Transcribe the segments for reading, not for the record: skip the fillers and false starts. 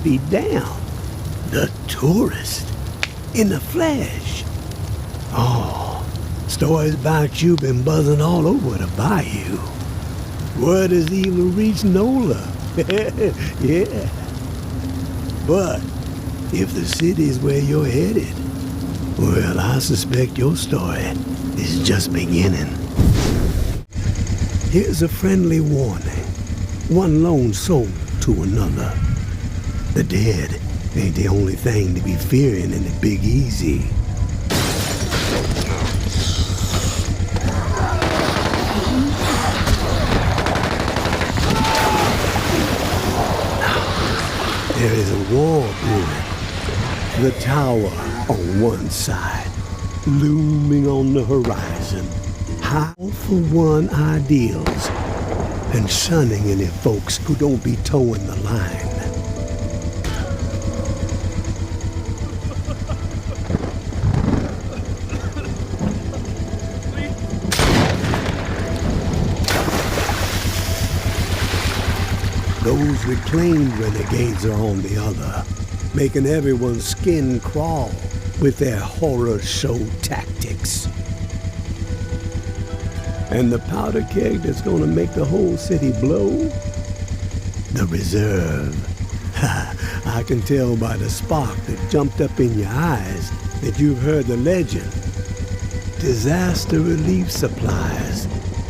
be damned. The tourist in the flesh. Oh, stories about you been buzzing all over the bayou. Word has even reached Nola. Yeah. But if the city's where you're headed, well, I suspect your story is just beginning. Here's a friendly warning. One lone soul to another. The dead ain't the only thing to be fearing in the Big Easy. There is a war brewing. The tower on one side, looming on the horizon. High for one ideals, and shunning any folks who don't be towing the line. Those reclaimed renegades are on the other, making everyone's skin crawl with their horror show tactics. And the powder keg that's gonna make the whole city blow? The reserve. I can tell by the spark that jumped up in your eyes that you've heard the legend. Disaster relief supplies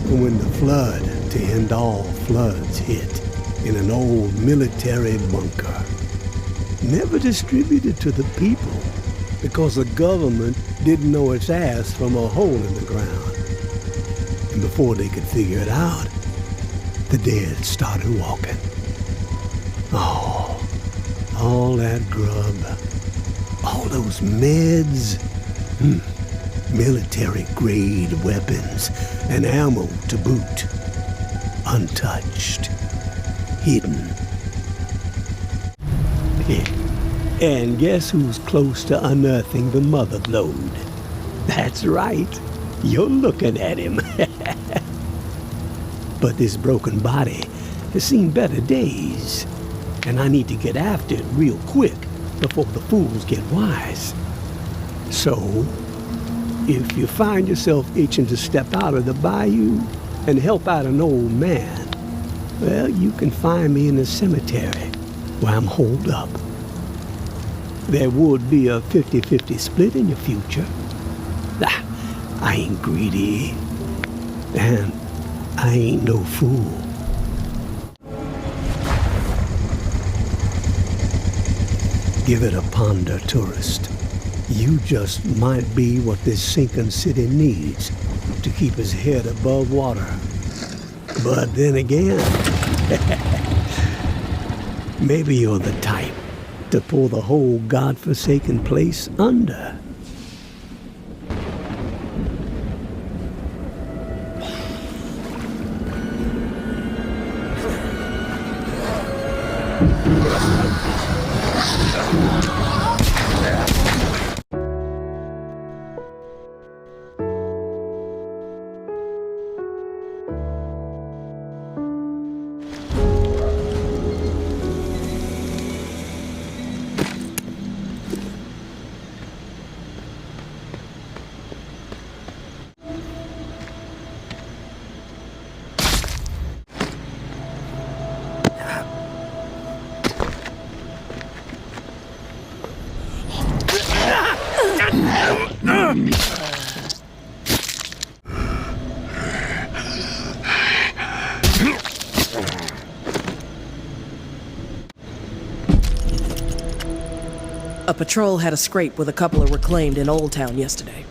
for when the flood to end all floods hit in an old military bunker. Never distributed to the people because the government didn't know its ass from a hole in the ground. And before they could figure it out, the dead started walking. Oh, all that grub, all those meds, military-grade weapons and ammo to boot, untouched, hidden. And guess who's close to unearthing the mother lode? That's right, you're looking at him. But this broken body has seen better days, and I need to get after it real quick before the fools get wise. So, if you find yourself itching to step out of the bayou and help out an old man, well, you can find me in the cemetery where I'm holed up. There would be a 50-50 split in your future. I ain't greedy, and I ain't no fool. Give it a ponder, tourist. You just might be what this sinking city needs to keep his head above water. But then again, maybe you're the type to pull the whole godforsaken place under. A patrol had a scrape with a couple of reclaimed in Old Town yesterday.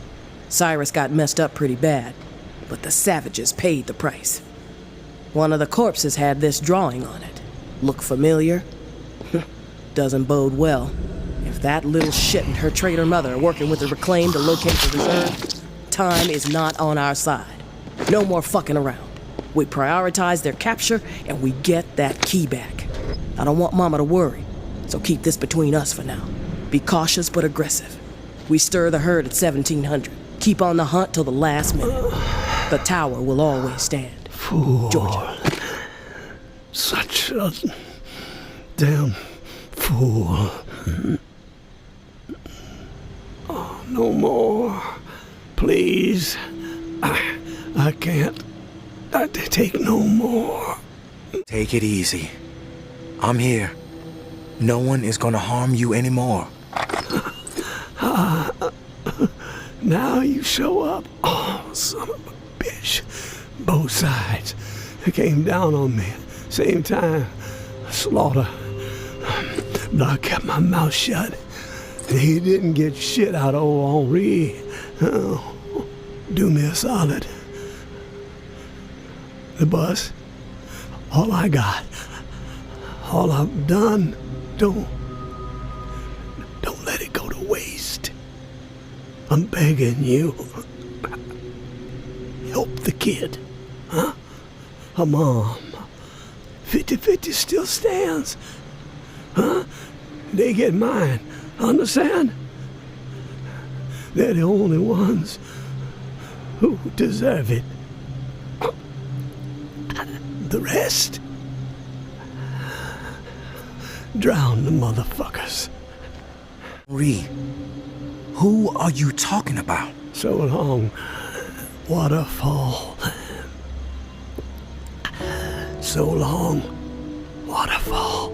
Cyrus got messed up pretty bad, but the savages paid the price. One of the corpses had this drawing on it. Look familiar? Doesn't bode well. If that little shit and her traitor mother are working with the reclaimed to locate the reserve, time is not on our side. No more fucking around. We prioritize their capture and we get that key back. I don't want Mama to worry, so keep this between us for now. Be cautious but aggressive. We stir the herd at 1700. Keep on the hunt till the last minute. The tower will always stand. Fool. Georgia. Such a damn fool. fool. Oh, no more. Please. I can't. I take no more. Take it easy. I'm here. No one is gonna harm you anymore. Now you show up. Oh, son of a bitch. Both sides. They came down on me. Same time. Slaughter. But I kept my mouth shut. He didn't get shit out of old Henri. Oh, do me a solid. The bus. All I got. All I've done. Don't let it go to waste. I'm begging you. Help the kid. Huh? Her mom. 50-50 still stands. Huh? They get mine. Understand? They're the only ones who deserve it. The rest? Drown the motherfuckers. Henri, who are you talking about? So long, waterfall. So long, waterfall.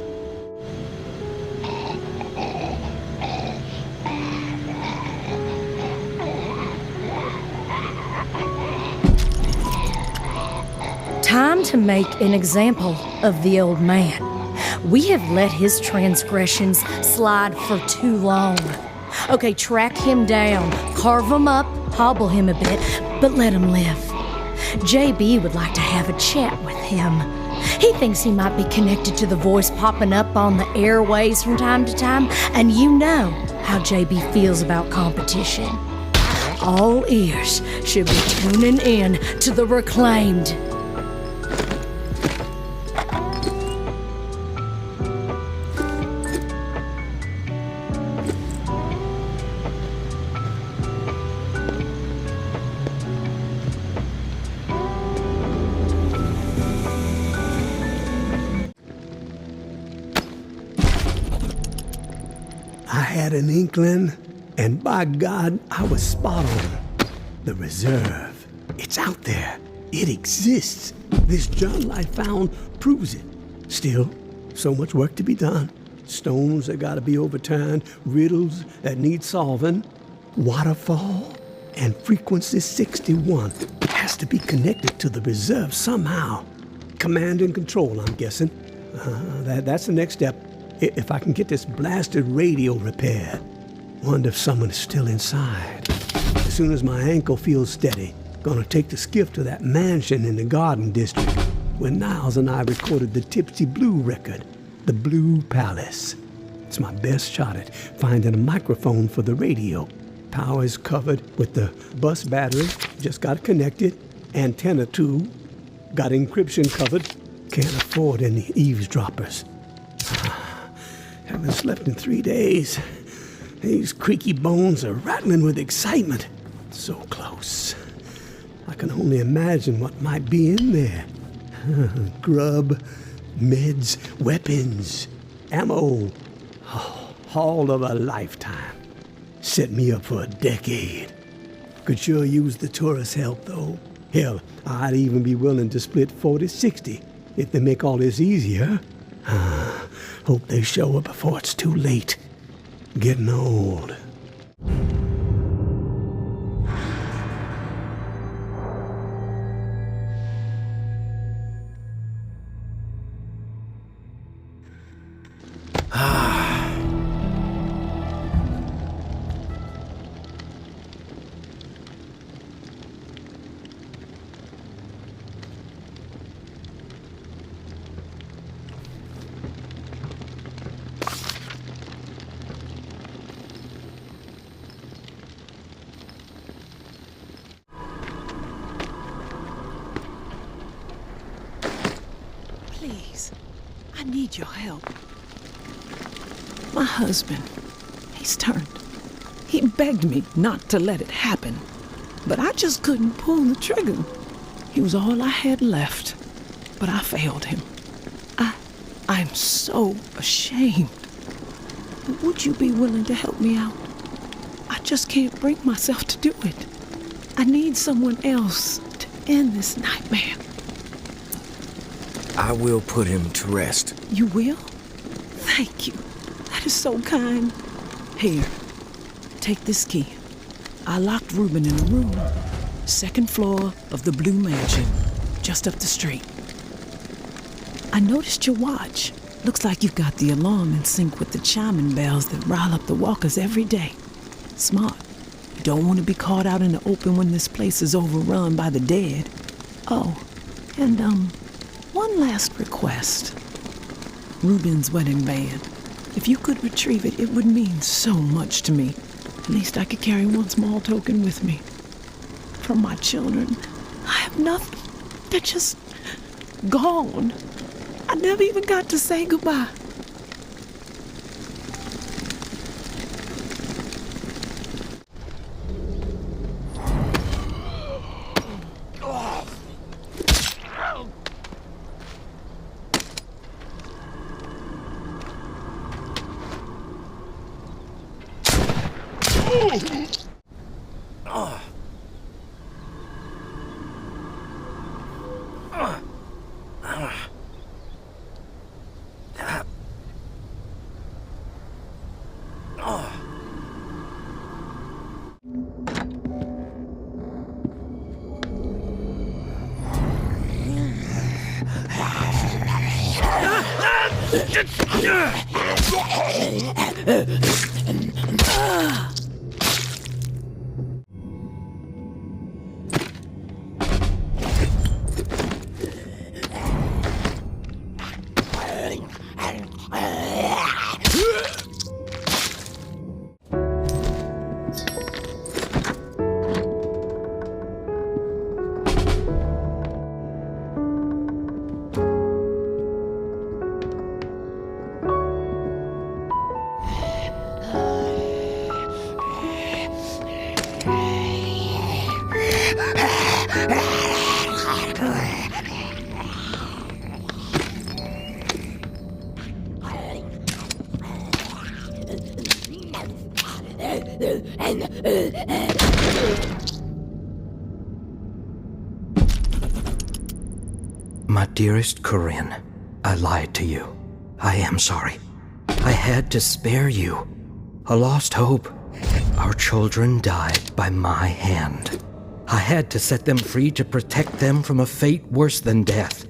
Time to make an example of the old man. We have let his transgressions slide for too long. Okay, track him down, carve him up, hobble him a bit, but let him live. JB would like to have a chat with him. He thinks he might be connected to the voice popping up on the airways from time to time, and you know how JB feels about competition. All ears should be tuning in to the Reclaimed. I had an inkling, and by God, I was spot on. The reserve. It's out there. It exists. This journal I found proves it. Still, so much work to be done. Stones that gotta be overturned, riddles that need solving. Waterfall and frequency 61 has to be connected to the reserve somehow. Command and control, I'm guessing. That's the next step. If I can get this blasted radio repaired. Wonder if someone is still inside. As soon as my ankle feels steady, gonna take the skiff to that mansion in the Garden District where Niles and I recorded the Tipsy Blue record, the Blue Palace. It's my best shot at finding a microphone for the radio. Power is covered with the bus battery, just got it connected. Antenna too, got encryption covered. Can't afford any eavesdroppers. Haven't slept in 3 days. These creaky bones are rattling with excitement. So close. I can only imagine what might be in there. Grub, meds, weapons, ammo. Oh, haul of a lifetime. Set me up for a decade. Could sure use the tourist help, though. Hell, I'd even be willing to split 40-60 if they make all this easier. Hope they show up before it's too late. Getting old. Please, I need your help. My husband, he's turned. He begged me not to let it happen, but I just couldn't pull the trigger. He was all I had left, but I failed him. I'm so ashamed. Would you be willing to help me out? I just can't bring myself to do it. I need someone else to end this nightmare. I will put him to rest. You will? Thank you. That is so kind. Here, take this key. I locked Reuben in a room, second floor of the Blue Mansion, just up the street. I noticed your watch. Looks like you've got the alarm in sync with the chiming bells that rile up the walkers every day. Smart. You don't want to be caught out in the open when this place is overrun by the dead. Oh, and one last request. Reuben's wedding band. If you could retrieve it, it would mean so much to me. At least I could carry one small token with me. From my children, I have nothing. They're just gone. I never even got to say goodbye. My dearest Corinne, I lied to you. I am sorry. I had to spare you. A lost hope. Our children died by my hand. I had to set them free to protect them from a fate worse than death.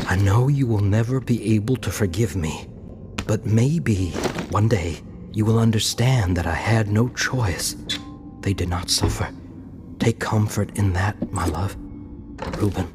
I know you will never be able to forgive me, but maybe one day you will understand that I had no choice. They did not suffer. Take comfort in that, my love. Reuben.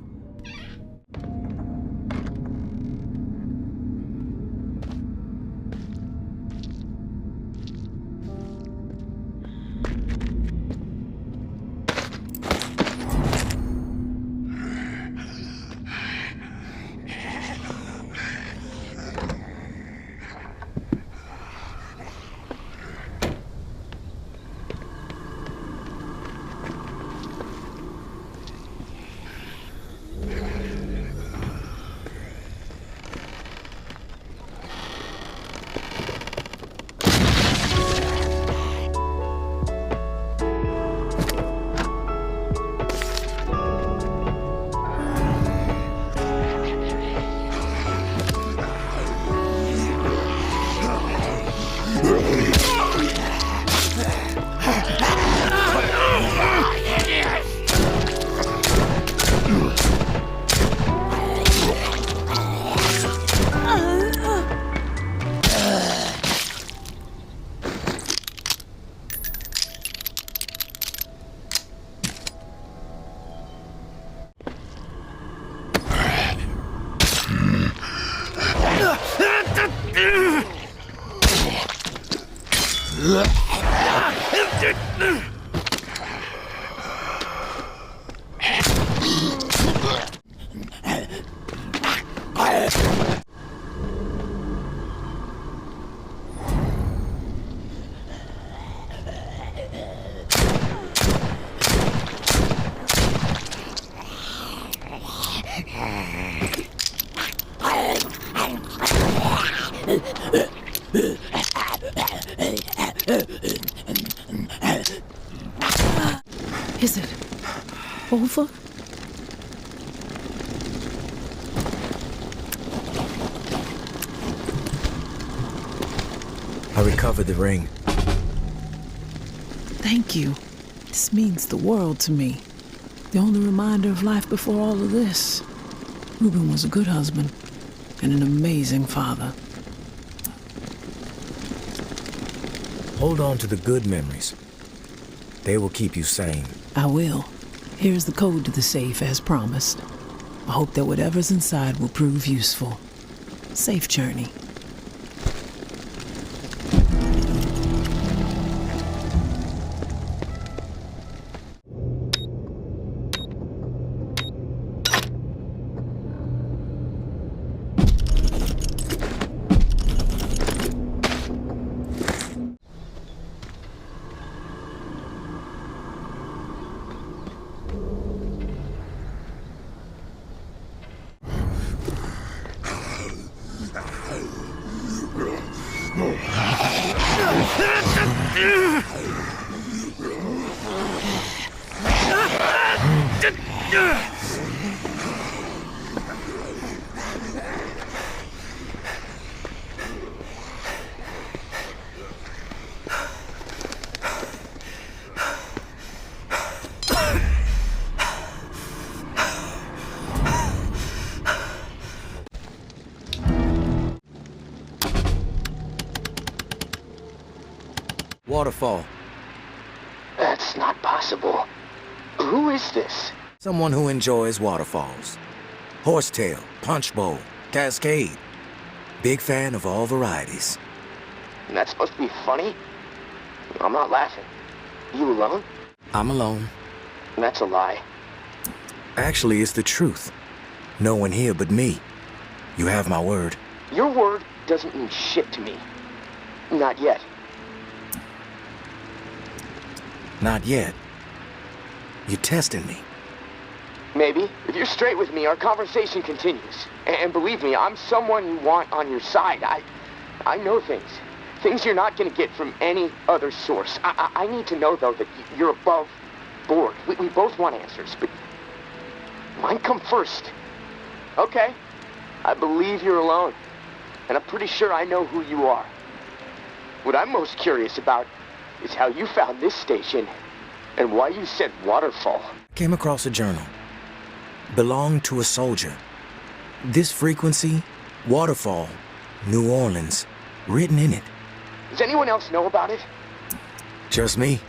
I recovered the ring. Thank you. This means the world to me. The only reminder of life before all of this. Reuben was a good husband and an amazing father. Hold on to the good memories. They will keep you sane. I will. Here's the code to the safe as promised. I hope that whatever's inside will prove useful. Safe journey. Waterfall. That's not possible. Who is this? Someone who enjoys waterfalls. Horsetail, punch bowl, cascade. Big fan of all varieties. And that's supposed to be funny? I'm not laughing. You alone? I'm alone. And that's a lie. Actually, it's the truth. No one here but me. You have my word. Your word doesn't mean shit to me. Not yet. Not yet. You're testing me. Maybe. If you're straight with me, our conversation continues. And believe me, I'm someone you want on your side. I know things. Things you're not gonna get from any other source. I need to know, though, that you're above board. We both want answers, but mine come first. Okay. I believe you're alone. And I'm pretty sure I know who you are. What I'm most curious about is how you found this station and why you said waterfall. Came across a journal. Belonged to a soldier. This frequency, waterfall, New Orleans, written in it. Does anyone else know about it? Just me.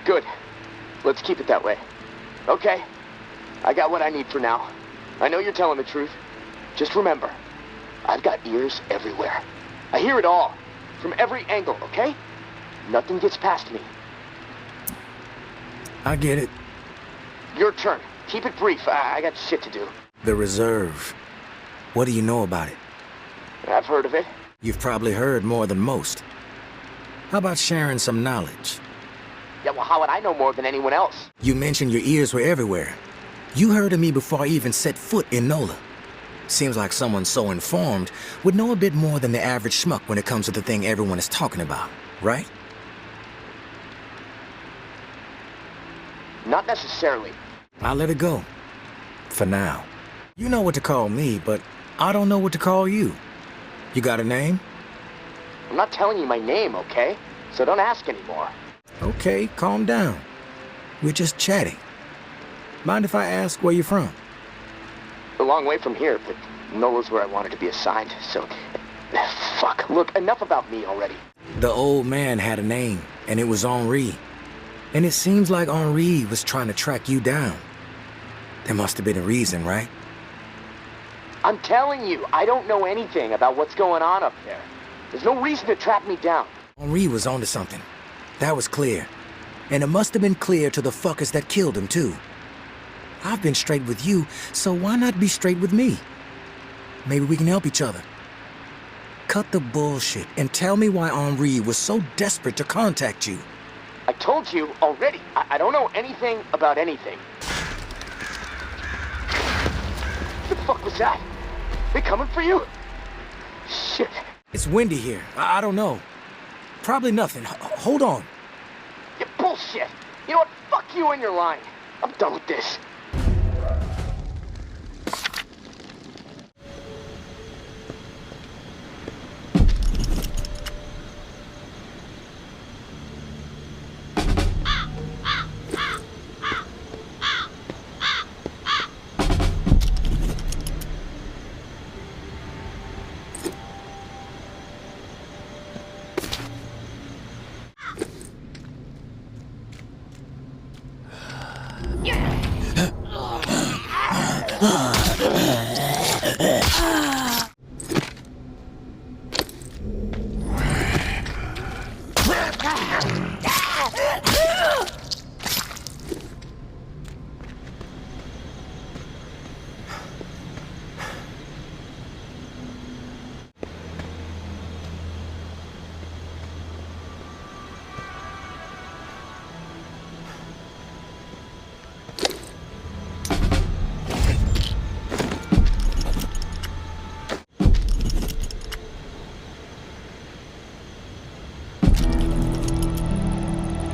Good. Let's keep it that way. Okay. I got what I need for now. I know you're telling the truth. Just remember, I've got ears everywhere. I hear it all. From every angle, okay? Nothing gets past me. I get it. Your turn. Keep it brief. I got shit to do. The Reserve. What do you know about it? I've heard of it. You've probably heard more than most. How about sharing some knowledge? Yeah, well, how would I know more than anyone else? You mentioned your ears were everywhere. You heard of me before I even set foot in NOLA. Seems like someone so informed would know a bit more than the average schmuck when it comes to the thing everyone is talking about, right? Not necessarily. I'll let it go. For now. You know what to call me, but I don't know what to call you. You got a name? I'm not telling you my name, okay? So don't ask anymore. Okay, calm down. We're just chatting. Mind if I ask where you're from? A long way from here, but NOLA's where I wanted to be assigned, so... Fuck, look, enough about me already. The old man had a name, and it was Henri. And it seems like Henri was trying to track you down. There must have been a reason, right? I'm telling you, I don't know anything about what's going on up there. There's no reason to track me down. Henri was onto something. That was clear. And it must have been clear to the fuckers that killed him, too. I've been straight with you, so why not be straight with me? Maybe we can help each other. Cut the bullshit and tell me why Henri was so desperate to contact you. I told you already, I don't know anything about anything. What the fuck was that? They coming for you? Shit. It's windy here. I don't know. Probably nothing. Hold on. You bullshit. You know what? Fuck you and your line. I'm done with this.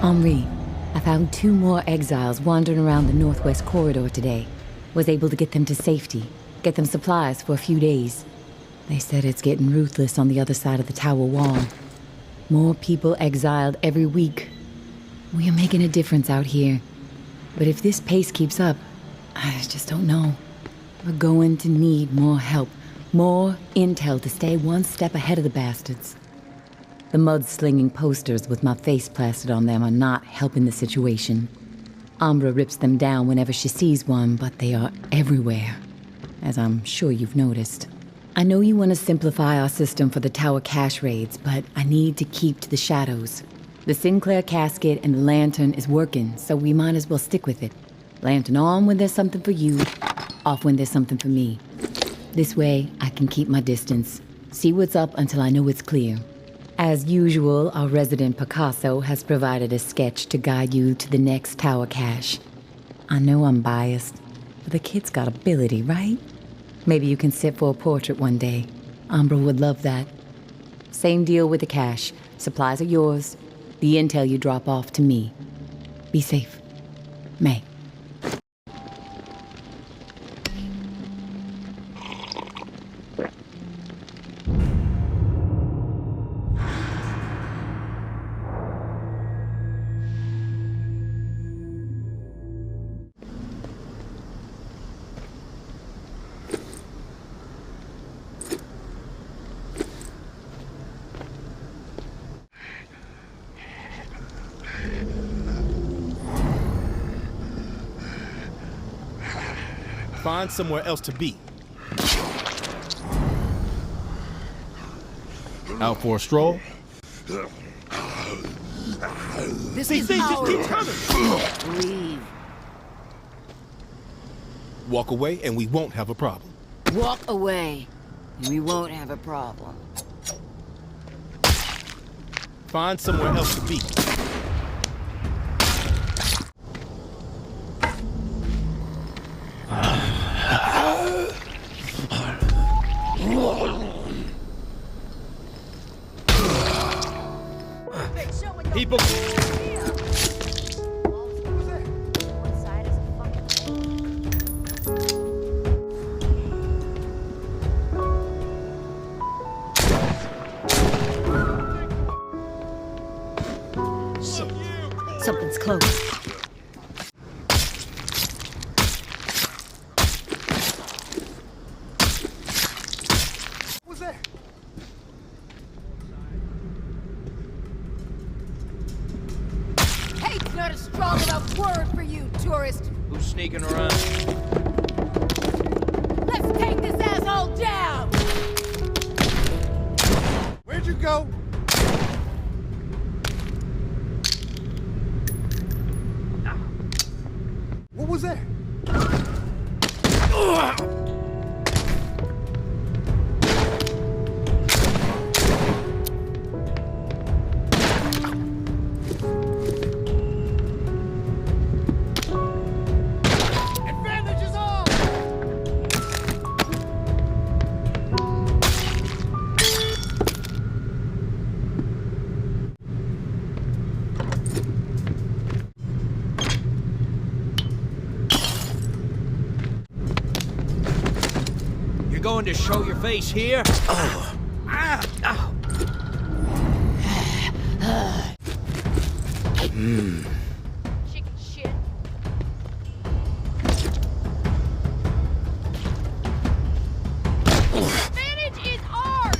Henri, I found 2 more exiles wandering around the Northwest Corridor today. Was able to get them to safety, get them supplies for a few days. They said it's getting ruthless on the other side of the tower wall. More people exiled every week. We are making a difference out here. But if this pace keeps up, I just don't know. We're going to need more help, more intel to stay one step ahead of the bastards. The mud-slinging posters with my face plastered on them are not helping the situation. Umbra rips them down whenever she sees one, but they are everywhere, as I'm sure you've noticed. I know you want to simplify our system for the tower cache raids, but I need to keep to the shadows. The Sinclair casket and the lantern is working, so we might as well stick with it. Lantern on when there's something for you, off when there's something for me. This way, I can keep my distance, see what's up until I know it's clear. As usual, our resident Picasso has provided a sketch to guide you to the next tower cache. I know I'm biased, but the kid's got ability, right? Maybe you can sit for a portrait one day. Umbra would love that. Same deal with the cache. Supplies are yours. The intel you drop off to me. Be safe. May. Find somewhere else to be. Out for a stroll? This These is things just our keep coming! Leave. Walk away and we won't have a problem. Walk away. We won't have a problem. Find somewhere else to be. People. Shit. Something's close. Hate's not a strong enough word for you, tourist. Who's sneaking around? Let's take this asshole down! Where'd you go? What was that? You're going to show your face here? Oh. Ah. Oh. Chicken shit. Advantage is ours!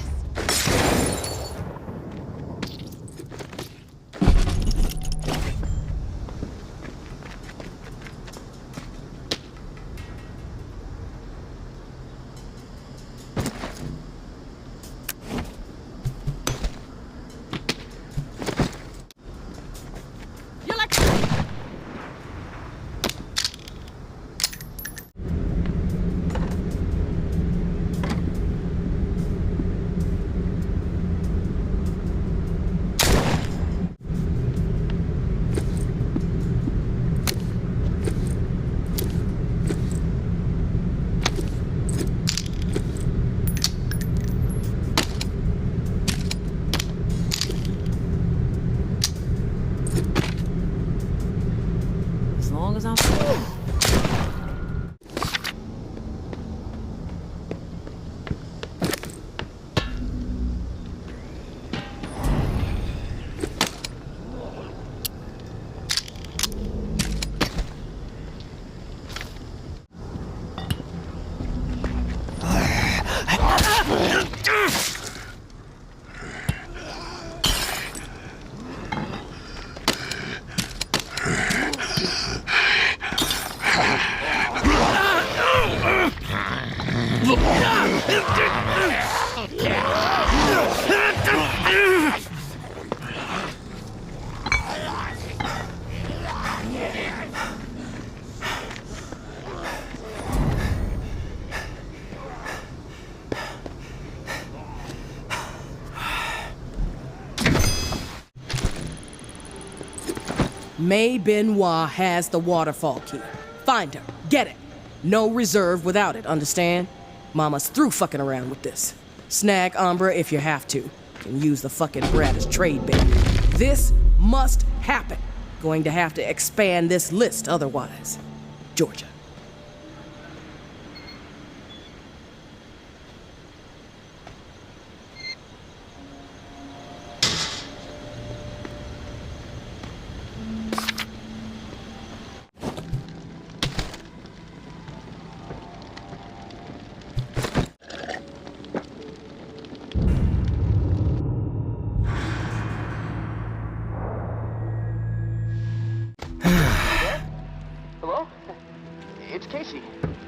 May Benoit has the waterfall key. Find her. Get it. No reserve without it, understand? Mama's through fucking around with this. Snag Umbra if you have to. Can use the fucking brat as trade bait. This must happen. Going to have to expand this list otherwise. Georgia. Hello? It's Casey.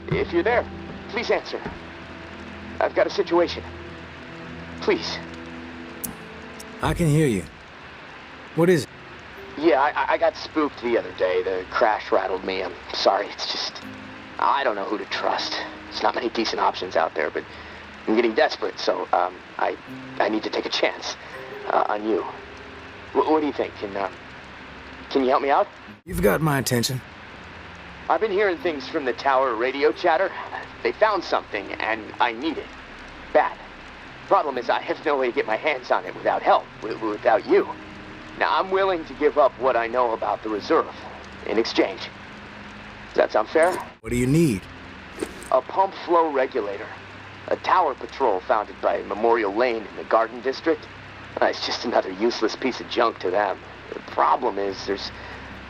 If you're there, please answer. I've got a situation. Please. I can hear you. What is it? Yeah, I got spooked the other day. The crash rattled me. I'm sorry. It's just... I don't know who to trust. There's not many decent options out there, but I'm getting desperate, so I need to take a chance on you. What do you think? Can you help me out? You've got my attention. I've been hearing things from the tower radio chatter. They found something, and I need it. Bad. Problem is, I have no way to get my hands on it without help, without you. Now, I'm willing to give up what I know about the reserve in exchange. Does that sound fair? What do you need? A pump flow regulator. A tower patrol founded by Memorial Lane in the Garden District. It's just another useless piece of junk to them. The problem is there's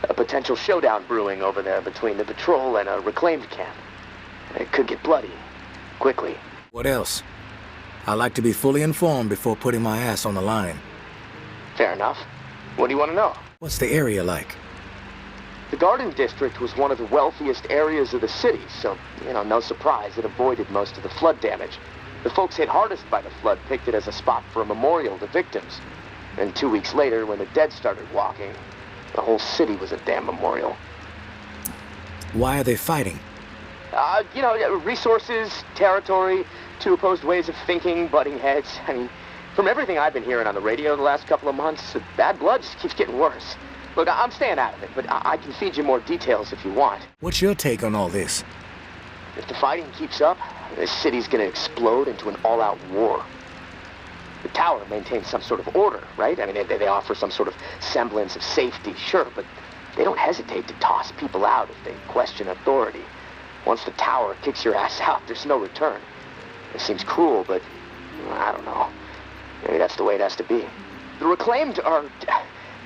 a potential showdown brewing over there between the patrol and a reclaimed camp. It could get bloody. Quickly. What else? I like to be fully informed before putting my ass on the line. Fair enough. What do you want to know? What's the area like? The Garden District was one of the wealthiest areas of the city, so, no surprise it avoided most of the flood damage. The folks hit hardest by the flood picked it as a spot for a memorial to victims. And 2 weeks later, when the dead started walking, the whole city was a damn memorial. Why are they fighting? Resources, territory, two opposed ways of thinking, butting heads. I mean, from everything I've been hearing on the radio the last couple of months, bad blood just keeps getting worse. Look, I'm staying out of it, but I can feed you more details if you want. What's your take on all this? If the fighting keeps up, this city's gonna explode into an all-out war. The tower maintains some sort of order, right? I mean, they offer some sort of semblance of safety, sure, but they don't hesitate to toss people out if they question authority. Once the tower kicks your ass out, there's no return. It seems cruel, but I don't know. Maybe that's the way it has to be. The Reclaimed are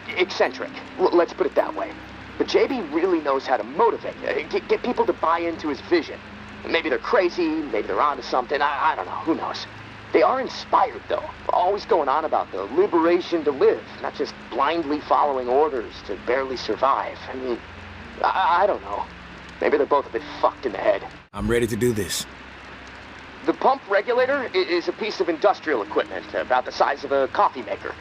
eccentric, let's put it that way. But JB really knows how to motivate, get people to buy into his vision. Maybe they're crazy, maybe they're onto something, I don't know, who knows. They are inspired, though, always going on about the liberation to live, not just blindly following orders to barely survive. I mean, I don't know. Maybe they're both a bit fucked in the head. I'm ready to do this. The pump regulator is a piece of industrial equipment about the size of a coffee maker.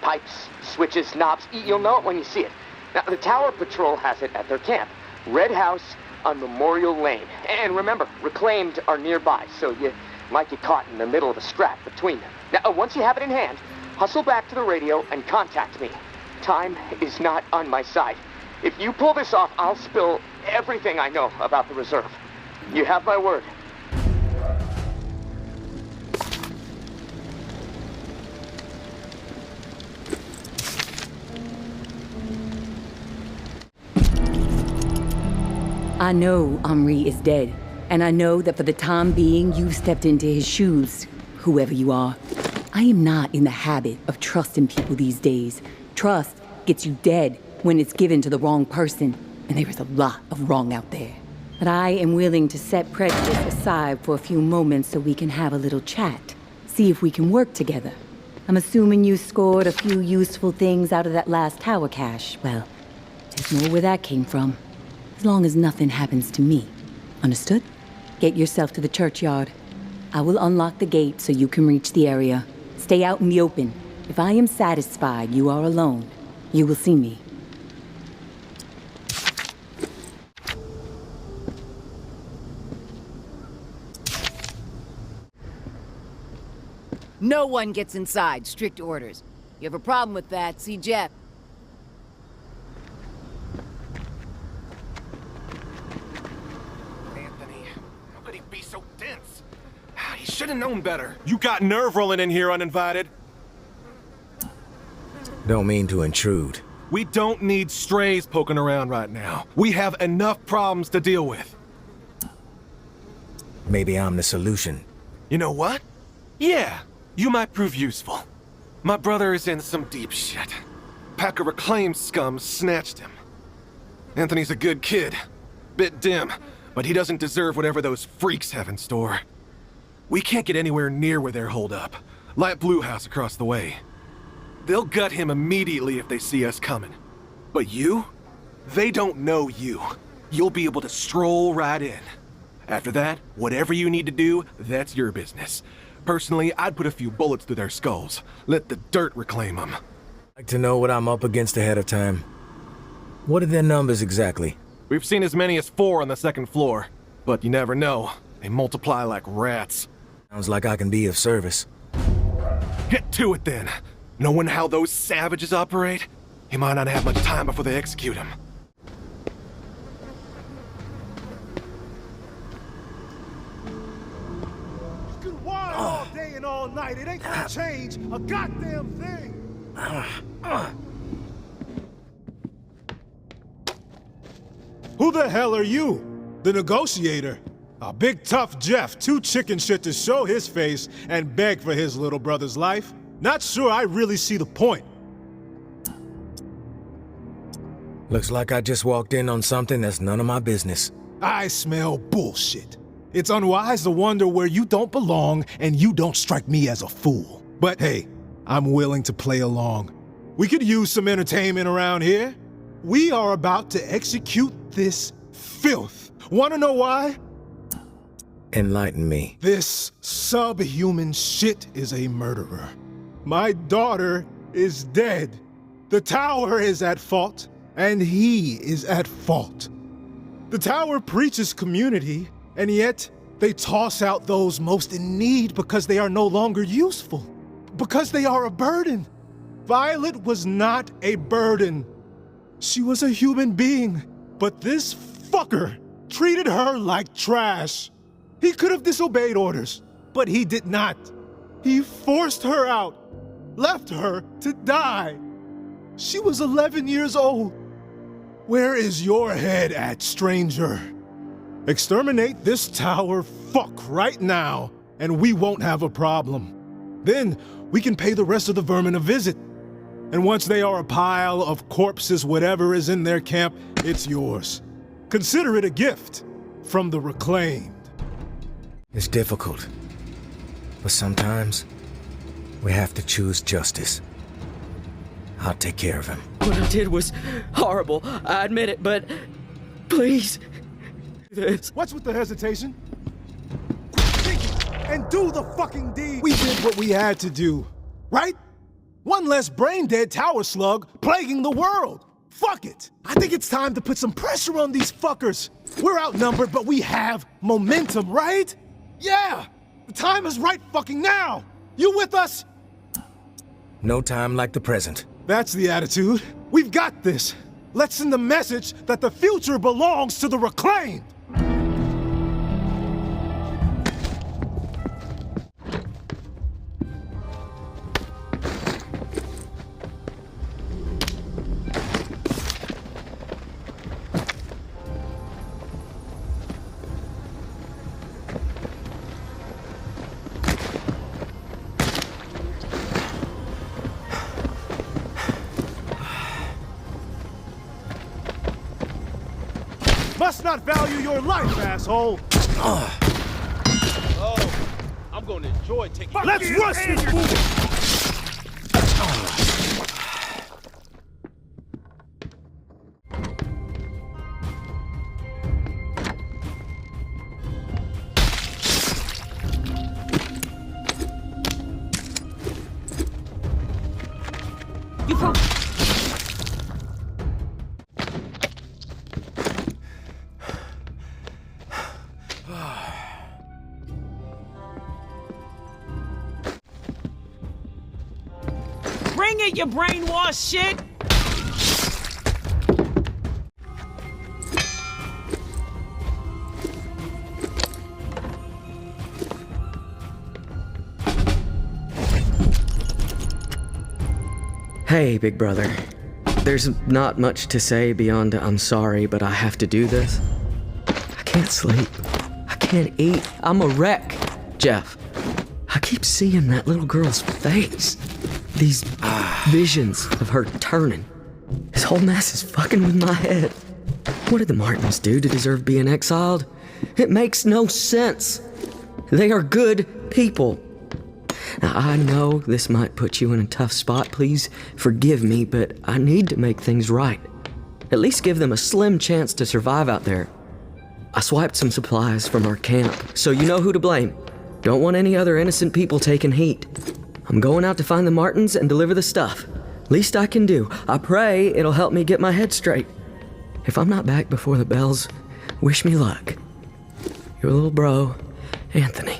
Pipes, switches, knobs, you'll know it when you see it. Now, the Tower Patrol has it at their camp, Red House on Memorial Lane. And remember, Reclaimed are nearby, so you might get caught in the middle of a scrap between them. Now, once you have it in hand, hustle back to the radio and contact me. Time is not on my side. If you pull this off, I'll spill everything I know about the reserve. You have my word. I know Henri is dead, and I know that for the time being you've stepped into his shoes, whoever you are. I am not in the habit of trusting people these days. Trust gets you dead when it's given to the wrong person, and there is a lot of wrong out there. But I am willing to set prejudice aside for a few moments so we can have a little chat, see if we can work together. I'm assuming you scored a few useful things out of that last tower cache. Well, there's more where that came from. As long as nothing happens to me. Understood? Get yourself to the churchyard. I will unlock the gate so you can reach the area. Stay out in the open. If I am satisfied you are alone, you will see me. No one gets inside. Strict orders. You have a problem with that, see Jeff. Anthony, how could he be so dense? He should have known better. You got nerve rolling in here uninvited. Don't mean to intrude. We don't need strays poking around right now. We have enough problems to deal with. Maybe I'm the solution. You know what? Yeah, you might prove useful. My brother is in some deep shit. Pack of reclaimed scum snatched him. Anthony's a good kid. Bit dim, but he doesn't deserve whatever those freaks have in store. We can't get anywhere near where they're holed up. Light Blue House across the way. They'll gut him immediately if they see us coming. But you? They don't know you. You'll be able to stroll right in. After that, whatever you need to do, that's your business. Personally, I'd put a few bullets through their skulls. Let the dirt reclaim them. Like to know what I'm up against ahead of time. What are their numbers exactly? We've seen as many as 4 on the second floor. But you never know. They multiply like rats. Sounds like I can be of service. Get to it then. Knowing how those savages operate, you might not have much time before they execute him. You can whine all day and all night. It ain't gonna change a goddamn thing. Who the hell are you? The negotiator? A big tough Jeff, too chicken shit to show his face and beg for his little brother's life? Not sure I really see the point. Looks like I just walked in on something that's none of my business. I smell bullshit. It's unwise to wonder where you don't belong, and you don't strike me as a fool. But hey, I'm willing to play along. We could use some entertainment around here. We are about to execute this filth. Want to know why? Enlighten me. This subhuman shit is a murderer. My daughter is dead. The tower is at fault, and he is at fault. The tower preaches community, and yet they toss out those most in need because they are no longer useful, because they are a burden. Violet was not a burden. She was a human being, but this fucker treated her like trash. He could have disobeyed orders, but he did not. He forced her out, left her to die. She was 11 years old. Where is your head at, stranger? Exterminate this tower fuck right now, and we won't have a problem. Then we can pay the rest of the vermin a visit. And once they are a pile of corpses, whatever is in their camp, it's yours. Consider it a gift from the reclaimed. It's difficult. But sometimes, we have to choose justice. I'll take care of him. What I did was horrible, I admit it, but please. What's with the hesitation? Quit thinking and do the fucking deed. We did what we had to do, right? One less brain-dead tower slug plaguing the world. Fuck it. I think it's time to put some pressure on these fuckers. We're outnumbered, but we have momentum, right? Yeah! The time is right fucking now! You with us? No time like the present. That's the attitude. We've got this. Let's send the message that the future belongs to the reclaimed. Must not value your life, asshole! Oh, I'm gonna enjoy taking... Let's rush this fool! You pro- Bring it, you brainwashed shit! Hey, big brother. There's not much to say beyond I'm sorry, but I have to do this. I can't sleep. I can't eat. I'm a wreck. Jeff, I keep seeing that little girl's face. These visions of her turning. This whole mess is fucking with my head. What did the Martins do to deserve being exiled? It makes no sense. They are good people. Now, I know this might put you in a tough spot. Please forgive me, but I need to make things right. At least give them a slim chance to survive out there. I swiped some supplies from our camp, so you know who to blame. Don't want any other innocent people taking heat. I'm going out to find the Martins and deliver the stuff. Least I can do. I pray it'll help me get my head straight. If I'm not back before the bells, wish me luck. Your little bro, Anthony.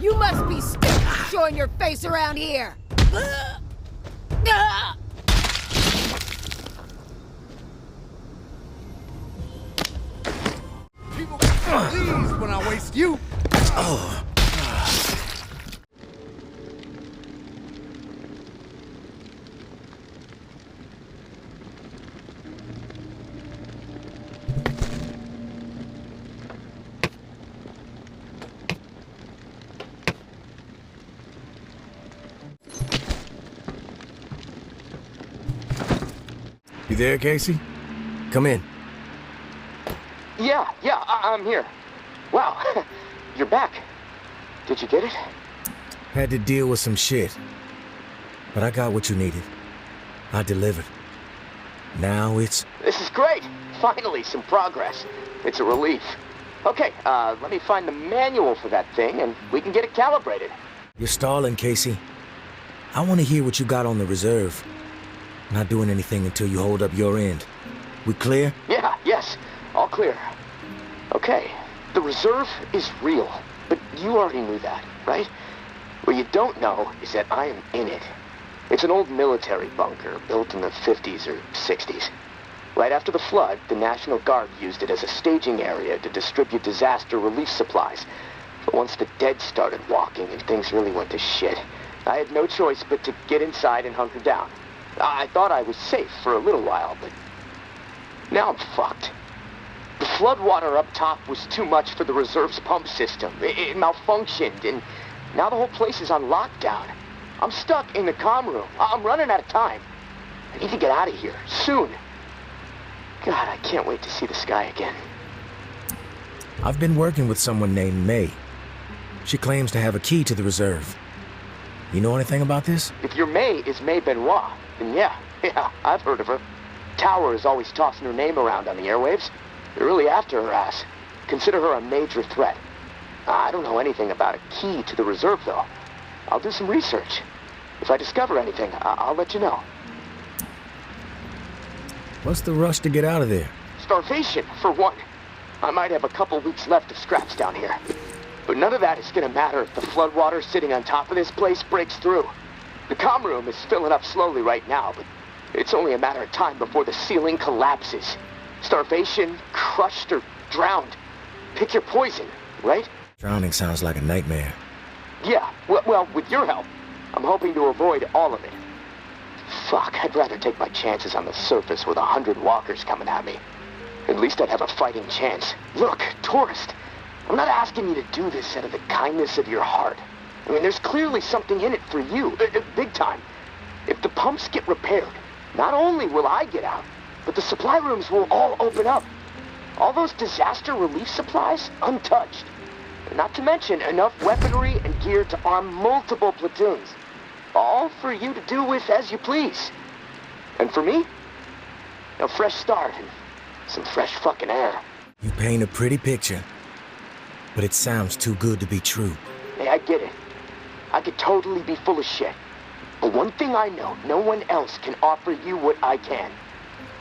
You must be still showing your face around here. People get pleased when I waste you. You there, Casey? Come in. Yeah, I'm here. Wow, you're back. Did you get it? Had to deal with some shit. But I got what you needed. I delivered. Now it's... This is great. Finally, some progress. It's a relief. Okay, let me find the manual for that thing, and we can get it calibrated. You're stalling, Casey. I want to hear what you got on the reserve. Not doing anything until you hold up your end. We clear? Yeah, yes. All clear. Okay, the reserve is real, but you already knew that, right? What you don't know is that I am in it. It's an old military bunker built in the 50s or 60s. Right after the flood, the National Guard used it as a staging area to distribute disaster relief supplies. But once the dead started walking and things really went to shit, I had no choice but to get inside and hunker down. I thought I was safe for a little while, but now I'm fucked. The floodwater up top was too much for the reserve's pump system. It malfunctioned, and now the whole place is on lockdown. I'm stuck in the comm room. I'm running out of time. I need to get out of here, soon. God, I can't wait to see the sky again. I've been working with someone named May. She claims to have a key to the reserve. You know anything about this? If your May is May Benoit, then yeah, I've heard of her. Tower is always tossing her name around on the airwaves. They're really after her ass. Consider her a major threat. I don't know anything about a key to the reserve, though. I'll do some research. If I discover anything, I'll let you know. What's the rush to get out of there? Starvation, for one. I might have a couple weeks left of scraps down here. But none of that is gonna matter if the floodwater sitting on top of this place breaks through. The comm room is filling up slowly right now, but it's only a matter of time before the ceiling collapses. Starvation, crushed, or drowned. Pick your poison, right? Drowning sounds like a nightmare. Yeah, well, with your help, I'm hoping to avoid all of it. Fuck, I'd rather take my chances on the surface with 100 walkers coming at me. At least I'd have a fighting chance. Look, tourist, I'm not asking you to do this out of the kindness of your heart. I mean, there's clearly something in it for you, big time. If the pumps get repaired, not only will I get out, but the supply rooms will all open up. All those disaster relief supplies, untouched. Not to mention enough weaponry and gear to arm multiple platoons. All for you to do with as you please. And for me, a fresh start and some fresh fucking air. You paint a pretty picture, but it sounds too good to be true. Hey, I get it. I could totally be full of shit. But one thing I know, no one else can offer you what I can.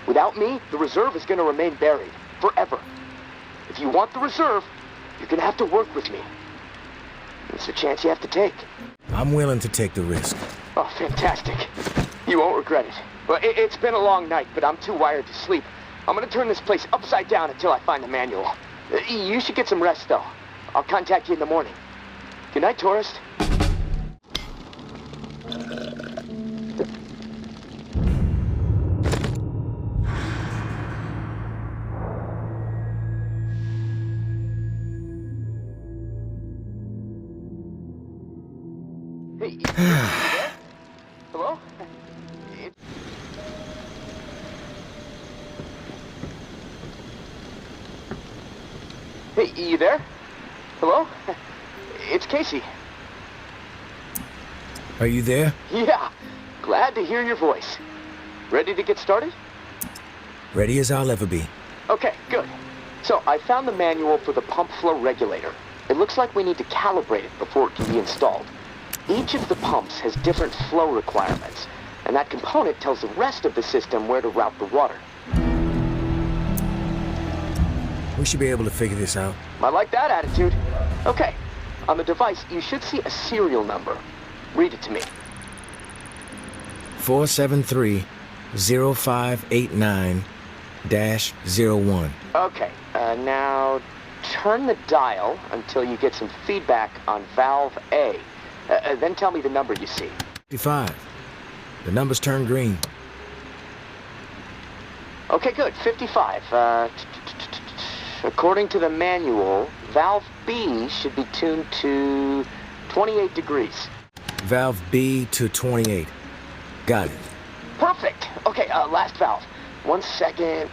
Without me, the reserve is gonna remain buried. Forever. If you want the reserve, you're gonna have to work with me. It's a chance you have to take. I'm willing to take the risk. Oh, fantastic. You won't regret it. Well, it's been a long night, but I'm too wired to sleep. I'm gonna turn this place upside down until I find the manual. You should get some rest, though. I'll contact you in the morning. Good night, tourist. Hey, you there? Hello? Hey, you there? Hello? It's Casey. Are you there? Yeah, glad to hear your voice. Ready to get started? Ready as I'll ever be. Okay, good. So, I found the manual for the pump flow regulator. It looks like we need to calibrate it before it can be installed. Each of the pumps has different flow requirements, and that component tells the rest of the system where to route the water. We should be able to figure this out. I like that attitude. Okay, on the device, you should see a serial number. Read it to me. 473-0589-01. Okay, now turn the dial until you get some feedback on valve A. Then tell me the number you see. 55. The numbers turn green. Okay, good. 55. According to the manual, valve B should be tuned to 28 degrees. Valve B to 28. Got it. Perfect. Okay, last valve. One second.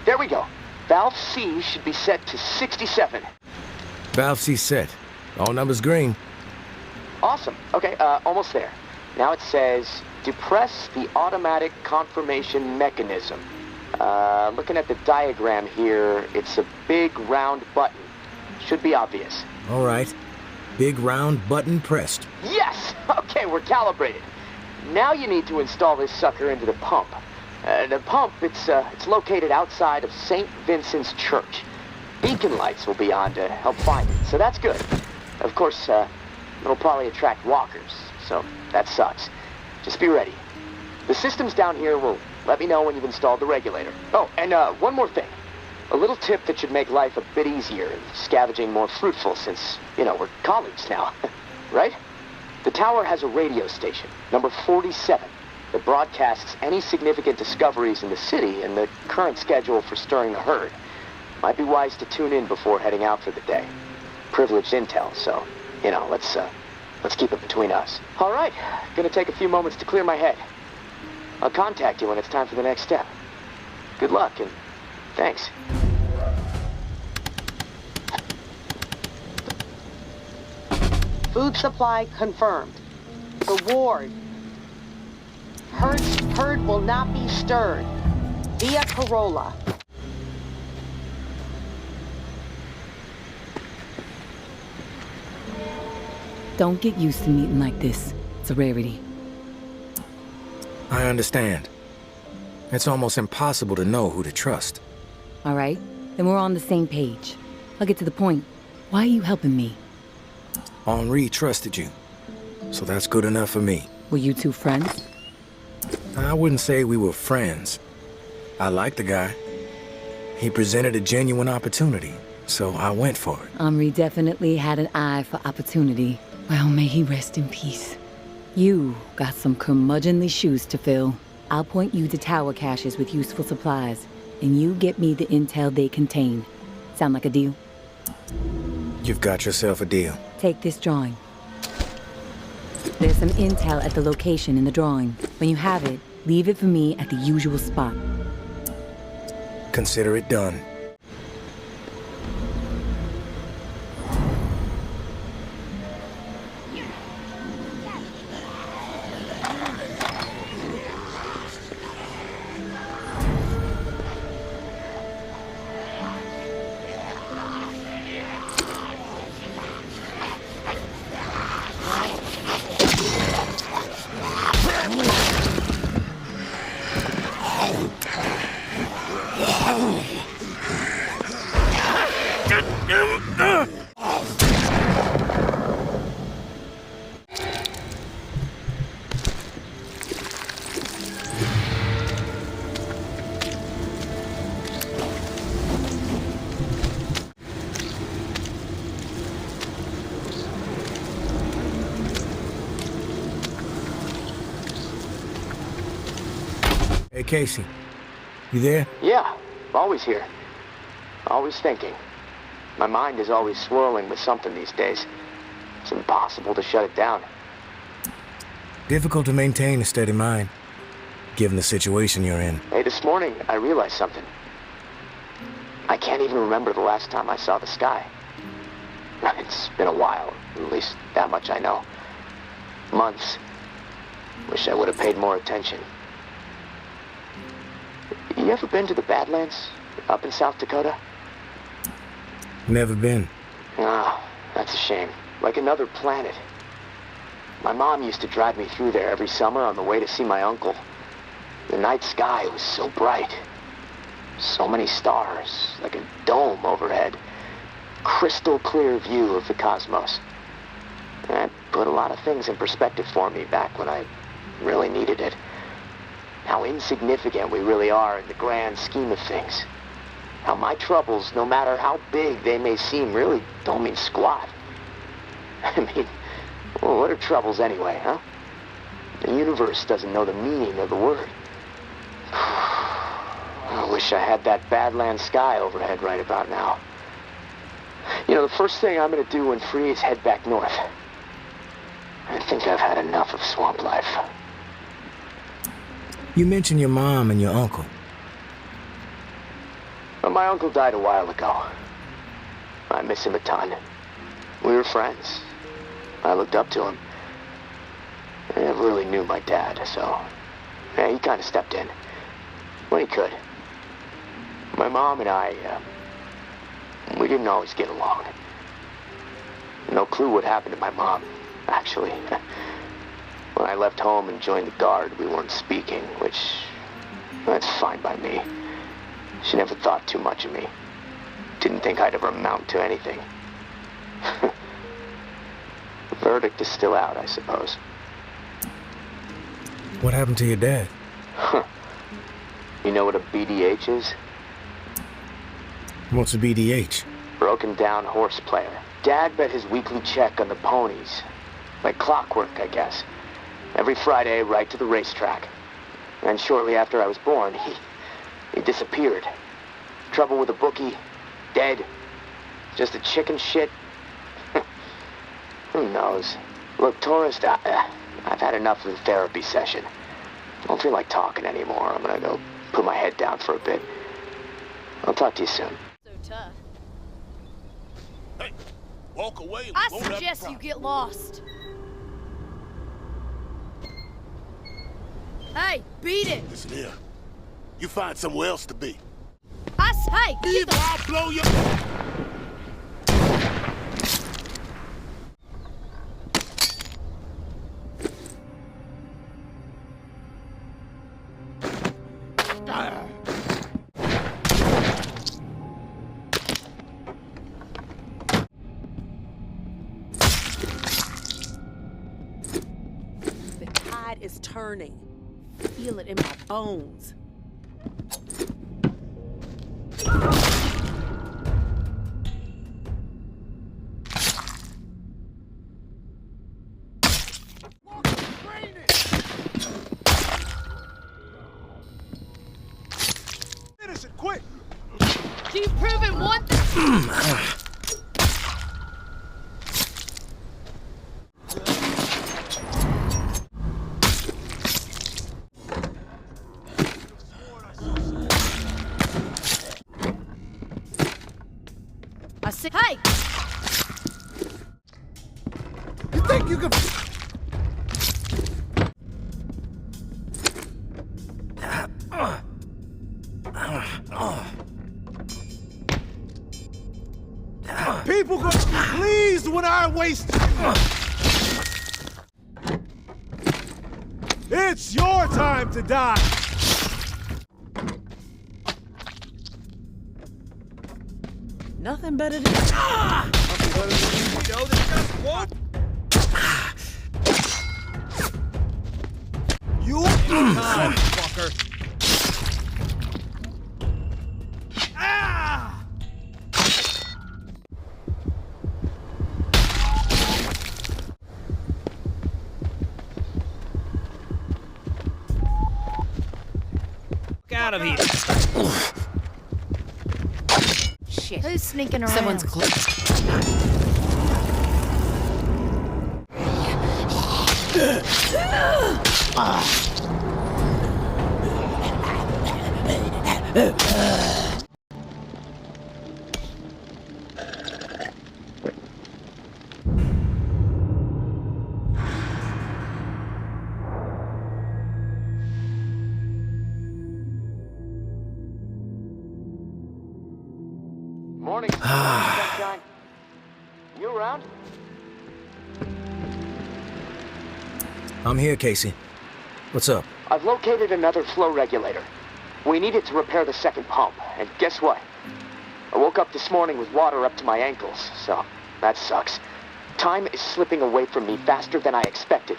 There we go. Valve C should be set to 67. Valve C set. All numbers green. Awesome. Okay, almost there. Now it says, depress the automatic confirmation mechanism. Looking at the diagram here, it's a big round button. Should be obvious. All right. Big round button pressed. Yes! Okay, we're calibrated. Now you need to install this sucker into the pump. The pump, it's located outside of St. Vincent's Church. Beacon lights will be on to help find it, so that's good. Of course, it'll probably attract walkers, so that sucks. Just be ready. The systems down here will let me know when you've installed the regulator. Oh, and one more thing. A little tip that should make life a bit easier and scavenging more fruitful since, we're colleagues now. Right? The tower has a radio station, number 47, that broadcasts any significant discoveries in the city and the current schedule for stirring the herd. Might be wise to tune in before heading out for the day. Privileged intel, so, let's keep it between us. All right, gonna take a few moments to clear my head. I'll contact you when it's time for the next step. Good luck, and thanks. Food supply confirmed. The ward. Herd will not be stirred. Via Corolla. Don't get used to meeting like this. It's a rarity. I understand. It's almost impossible to know who to trust. All right, then we're on the same page. I'll get to the point. Why are you helping me? Henri trusted you, so that's good enough for me. Were you two friends? I wouldn't say we were friends. I liked the guy. He presented a genuine opportunity, so I went for it. Henri definitely had an eye for opportunity. Well, may he rest in peace. You got some curmudgeonly shoes to fill. I'll point you to tower caches with useful supplies, and you get me the intel they contain. Sound like a deal? You've got yourself a deal. Take this drawing. There's some intel at the location in the drawing. When you have it, leave it for me at the usual spot. Consider it done. Hey, Casey. You there? Yeah, always here. Always thinking. My mind is always swirling with something these days. It's impossible to shut it down. Difficult to maintain a steady mind, given the situation you're in. Hey, this morning I realized something. I can't even remember the last time I saw the sky. It's been a while, at least that much I know. Months. Wish I would have paid more attention. You ever been to the Badlands, up in South Dakota? Never been. Ah, that's a shame. Like another planet. My mom used to drive me through there every summer on the way to see my uncle. The night sky was so bright. So many stars, like a dome overhead. Crystal clear view of the cosmos. That put a lot of things in perspective for me back when I really needed it. How insignificant we really are in the grand scheme of things. How my troubles, no matter how big they may seem, really don't mean squat. I mean, well, what are troubles anyway, huh? The universe doesn't know the meaning of the word. I wish I had that Badlands sky overhead right about now. You know, the first thing I'm gonna do when free is head back north. I think I've had enough of swamp life. You mentioned your mom and your uncle. Well, my uncle died a while ago. I miss him a ton. We were friends. I looked up to him. I never really knew my dad, so yeah, he kind of stepped in when he could. My mom and I, we didn't always get along. No clue what happened to my mom, actually. When I left home and joined the Guard, we weren't speaking, which, that's fine by me. She never thought too much of me. Didn't think I'd ever amount to anything. The verdict is still out, I suppose. What happened to your dad? You know what a BDH is? What's a BDH? Broken down horse player. Dad bet his weekly check on the ponies. Like clockwork, I guess. Every Friday, right to the racetrack. And shortly after I was born, he disappeared. Trouble with a bookie. Dead. Just a chicken shit. Who knows? Look, tourist, I've had enough of the therapy session. I don't feel like talking anymore. I'm gonna go put my head down for a bit. I'll talk to you soon. So tough. Hey, walk away and we I won't have a suggest you problem. get lost. Hey, beat it! Listen here. You find somewhere else to be. Hey, get Either I'll blow your... The tide is turning. Feel it in my bones. Finish it, quick! You've proven one thing. I said, hey! You think you can... People gonna be pleased when I waste... It's your time to die! Nothing better than... You fucker! Get out of here! Shit. Who's sneaking around? Someone's Morning, sunshine. You around? I'm here, Casey. What's up? I've located another flow regulator. We need it to repair the second pump, and guess what? I woke up this morning with water up to my ankles, so that sucks. Time is slipping away from me faster than I expected.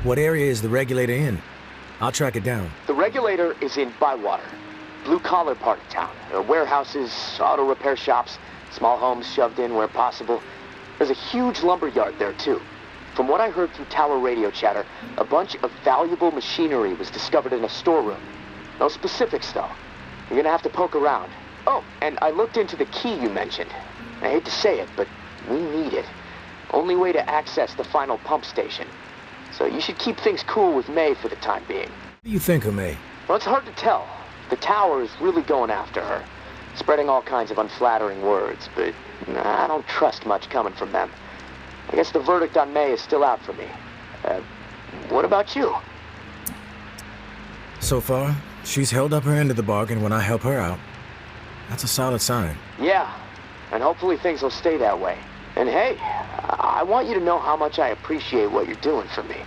What area is the regulator in? I'll track it down. The regulator is in Bywater, blue-collar part of town. Warehouses, auto repair shops, small homes shoved in where possible. There's a huge lumber yard there, too. From what I heard through tower radio chatter, a bunch of valuable machinery was discovered in a storeroom. No specifics, though. You're gonna have to poke around. Oh, and I looked into the key you mentioned. I hate to say it, but we need it. Only way to access the final pump station. So you should keep things cool with May for the time being. What do you think of May? Well, it's hard to tell. The tower is really going after her, spreading all kinds of unflattering words, but I don't trust much coming from them. I guess the verdict on May is still out for me. What about you? So far, she's held up her end of the bargain when I help her out. That's a solid sign. Yeah, and hopefully things will stay that way. And hey, I want you to know how much I appreciate what you're doing for me.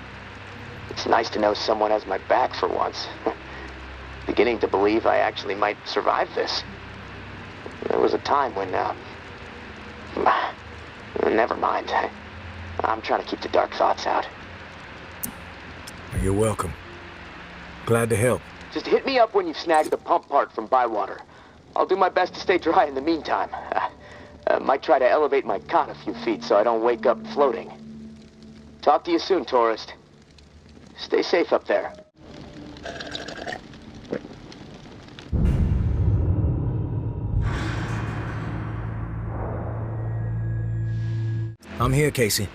It's nice to know someone has my back for once. Beginning to believe I actually might survive this. There was a time when, never mind. I'm trying to keep the dark thoughts out. You're welcome. Glad to help. Just hit me up when you've snagged the pump part from Bywater. I'll do my best to stay dry in the meantime. Might try to elevate my cot a few feet so I don't wake up floating. Talk to you soon, tourist. Stay safe up there. I'm here, Casey.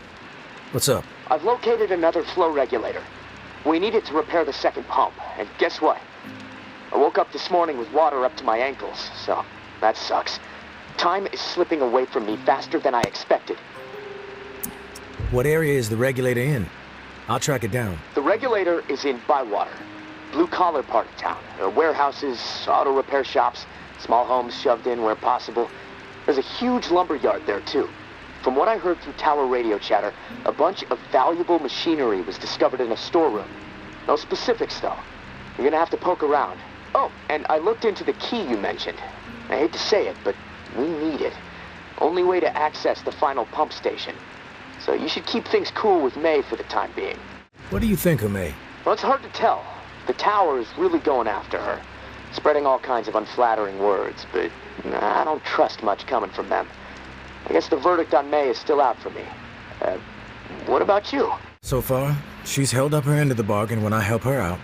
What's up? I've located another flow regulator. We need it to repair the second pump, and guess what? I woke up this morning with water up to my ankles, so that sucks. Time is slipping away from me faster than I expected. What area is the regulator in? I'll track it down. The regulator is in Bywater, blue-collar part of town. Warehouses, auto repair shops, small homes shoved in where possible. There's a huge lumber yard there, too. From what I heard through tower radio chatter, a bunch of valuable machinery was discovered in a storeroom. No specifics, though. You're gonna have to poke around. Oh, and I looked into the key you mentioned. I hate to say it, but we need it. Only way to access the final pump station. So you should keep things cool with May for the time being. What do you think of May? Well, it's hard to tell. The tower is really going after her, spreading all kinds of unflattering words, but I don't trust much coming from them. I guess the verdict on May is still out for me. What about you? So far, she's held up her end of the bargain when I help her out.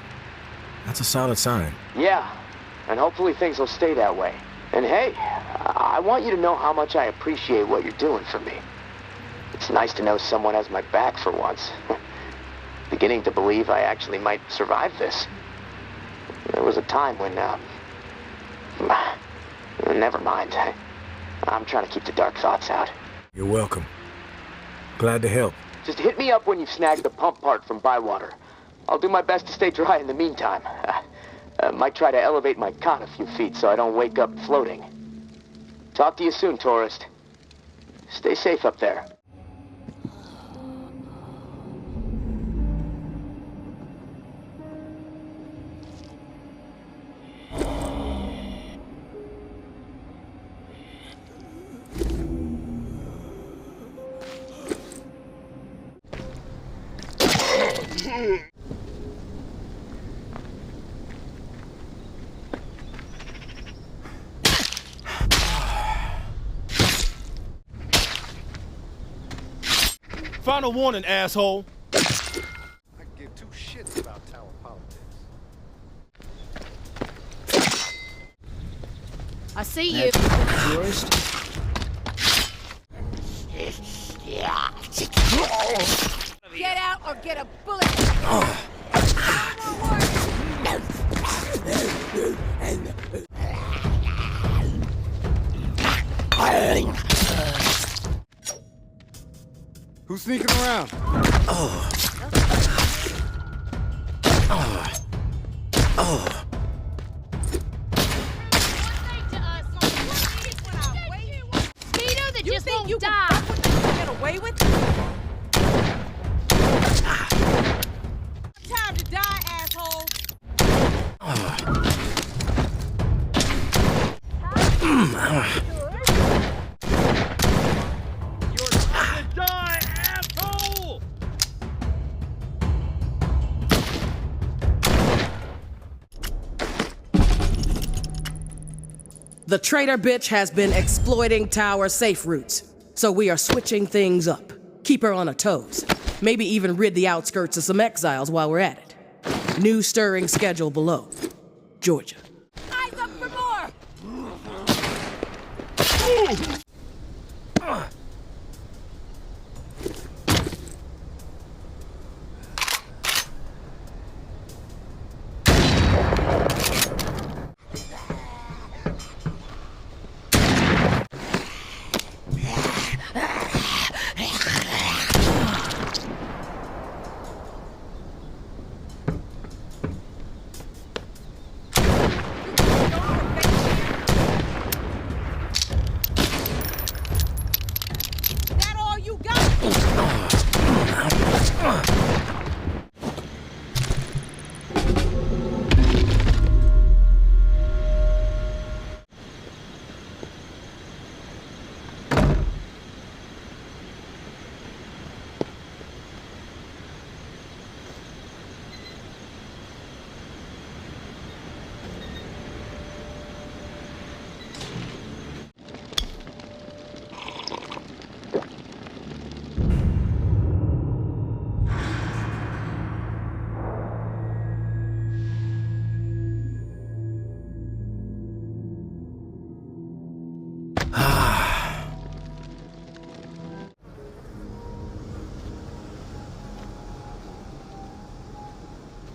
That's a solid sign. Yeah, and hopefully things will stay that way. And hey, I want you to know how much I appreciate what you're doing for me. It's nice to know someone has my back for once. Beginning to believe I actually might survive this. There was a time when, never mind. I'm trying to keep the dark thoughts out. You're welcome. Glad to help. Just hit me up when you've snagged the pump part from Bywater. I'll do my best to stay dry in the meantime. Might try to elevate my cot a few feet so I don't wake up floating. Talk to you soon, tourist. Stay safe up there. Final warning, asshole. I give two shits about tower politics. I see you. Tourist. Get out or get a bullet. Who's sneaking around? Peter, that just won't die. Get away with time to die, asshole. The traitor bitch has been exploiting tower safe routes, so we are switching things up. Keep her on her toes. Maybe even rid the outskirts of some exiles while we're at it. New stirring schedule below. Georgia. Eyes up for more. That all you got?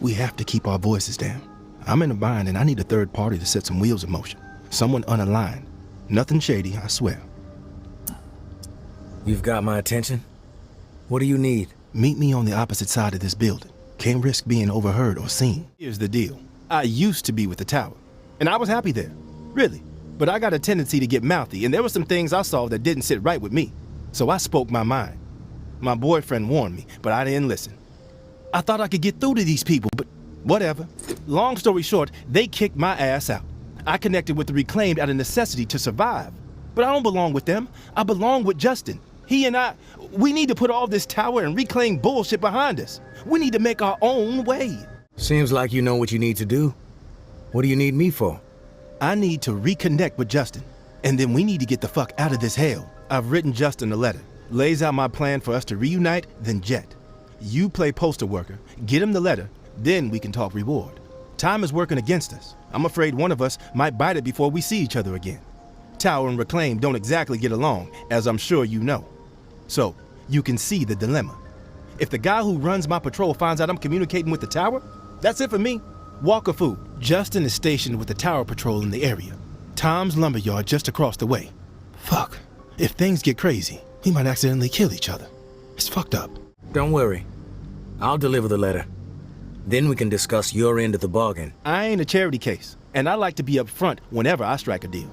We have to keep our voices down. I'm in a bind and I need a third party to set some wheels in motion. Someone unaligned. Nothing shady, I swear. You've got my attention? What do you need? Meet me on the opposite side of this building. Can't risk being overheard or seen. Here's the deal. I used to be with the tower, and I was happy there. Really. But I got a tendency to get mouthy, and there were some things I saw that didn't sit right with me. So I spoke my mind. My boyfriend warned me, but I didn't listen. I thought I could get through to these people, but whatever. Long story short, they kicked my ass out. I connected with the Reclaimed out of necessity to survive. But I don't belong with them. I belong with Justin. He and I, we need to put all this tower and Reclaim bullshit behind us. We need to make our own way. Seems like you know what you need to do. What do you need me for? I need to reconnect with Justin, and then we need to get the fuck out of this hell. I've written Justin a letter. Lays out my plan for us to reunite, then jet. You play postal worker, get him the letter, then we can talk reward. Time is working against us. I'm afraid one of us might bite it before we see each other again. Tower and Reclaim don't exactly get along, as I'm sure you know. So, you can see the dilemma. If the guy who runs my patrol finds out I'm communicating with the tower, that's it for me. Walker food. Justin is stationed with the tower patrol in the area. Tom's lumberyard just across the way. Fuck. If things get crazy, we might accidentally kill each other. It's fucked up. Don't worry. I'll deliver the letter. Then we can discuss your end of the bargain. I ain't a charity case, and I like to be up front whenever I strike a deal.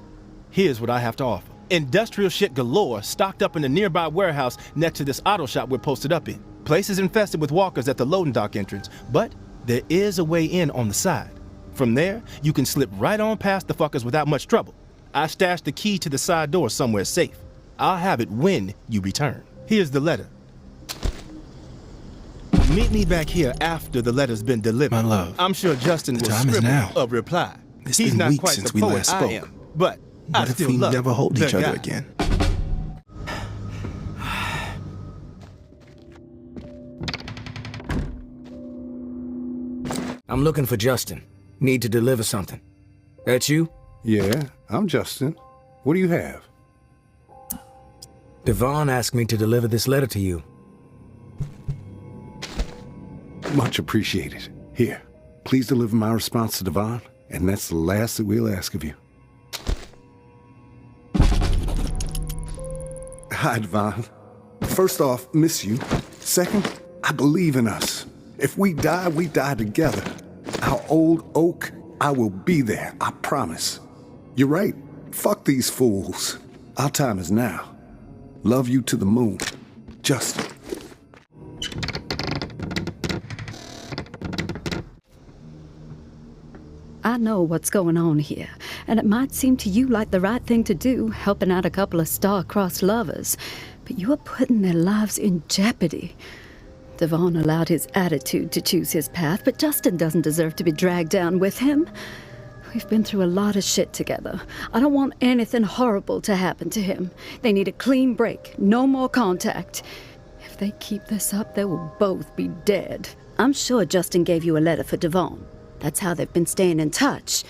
Here's what I have to offer. Industrial shit galore stocked up in the nearby warehouse next to this auto shop we're posted up in. Place is infested with walkers at the loading dock entrance, but there is a way in on the side. From there, you can slip right on past the fuckers without much trouble. I stashed the key to the side door somewhere safe. I'll have it when you return. Here's the letter. Meet me back here after the letter's been delivered. My love, I'm sure Justin will scribble a reply. It's He's been not weeks quite since the we poet last I spoke. am, but I What if still we love never hold the each other guy. again? I'm looking for Justin. Need to deliver something. That you? Yeah, I'm Justin. What do you have? Devon asked me to deliver this letter to you. Much appreciated. Here, please deliver my response to Devon, and that's the last that we'll ask of you. Hi, Devon. First off, miss you. Second, I believe in us. If we die together. Our old oak, I will be there, I promise. You're right. Fuck these fools. Our time is now. Love you to the moon. Justin. I know what's going on here, and it might seem to you like the right thing to do, helping out a couple of star-crossed lovers, but you are putting their lives in jeopardy. Devon allowed his attitude to choose his path, but Justin doesn't deserve to be dragged down with him. We've been through a lot of shit together. I don't want anything horrible to happen to him. They need a clean break, no more contact. If they keep this up, they will both be dead. I'm sure Justin gave you a letter for Devon. That's how they've been staying in touch.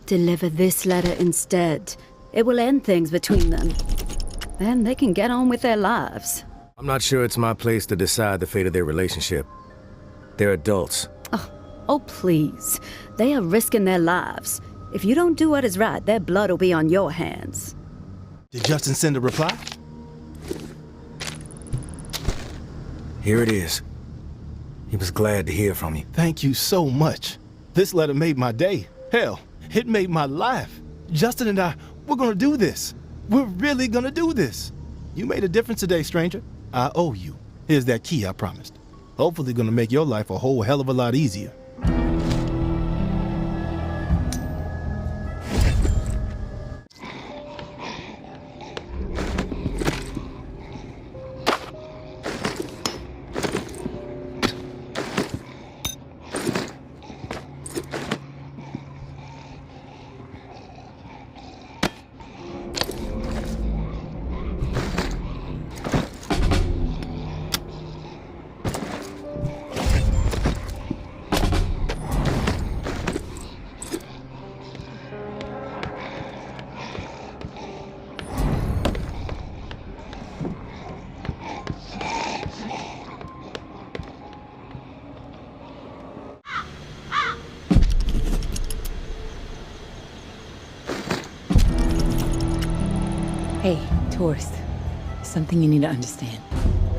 Deliver this letter instead. It will end things between them. Then they can get on with their lives. I'm not sure it's my place to decide the fate of their relationship. They're adults. Oh, please. They are risking their lives. If you don't do what is right, their blood will be on your hands. Did Justin send a reply? Here it is. He was glad to hear from you. Thank you so much. This letter made my day. Hell, it made my life. Justin and I, we're gonna do this. We're really gonna do this. You made a difference today, stranger. I owe you. Here's that key I promised. Hopefully gonna make your life a whole hell of a lot easier. Hey, tourist. Something you need to understand.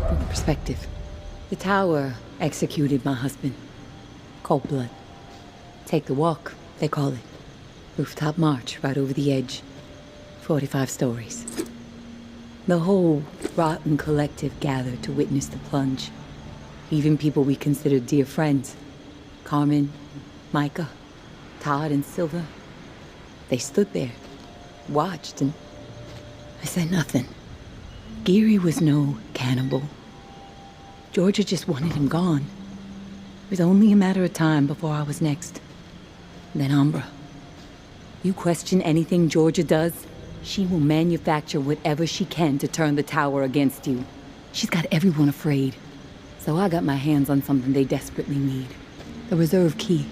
From the perspective. The tower executed my husband. Cold blood. Take the walk, they call it. Rooftop march right over the edge. 45 stories. The whole rotten collective gathered to witness the plunge. Even people we considered dear friends. Carmen, Micah, Todd, and Silva. They stood there, watched, and I said nothing. Geary was no cannibal. Georgia just wanted him gone. It was only a matter of time before I was next. Then Umbra. You question anything Georgia does, she will manufacture whatever she can to turn the tower against you. She's got everyone afraid. So I got my hands on something they desperately need. The reserve key.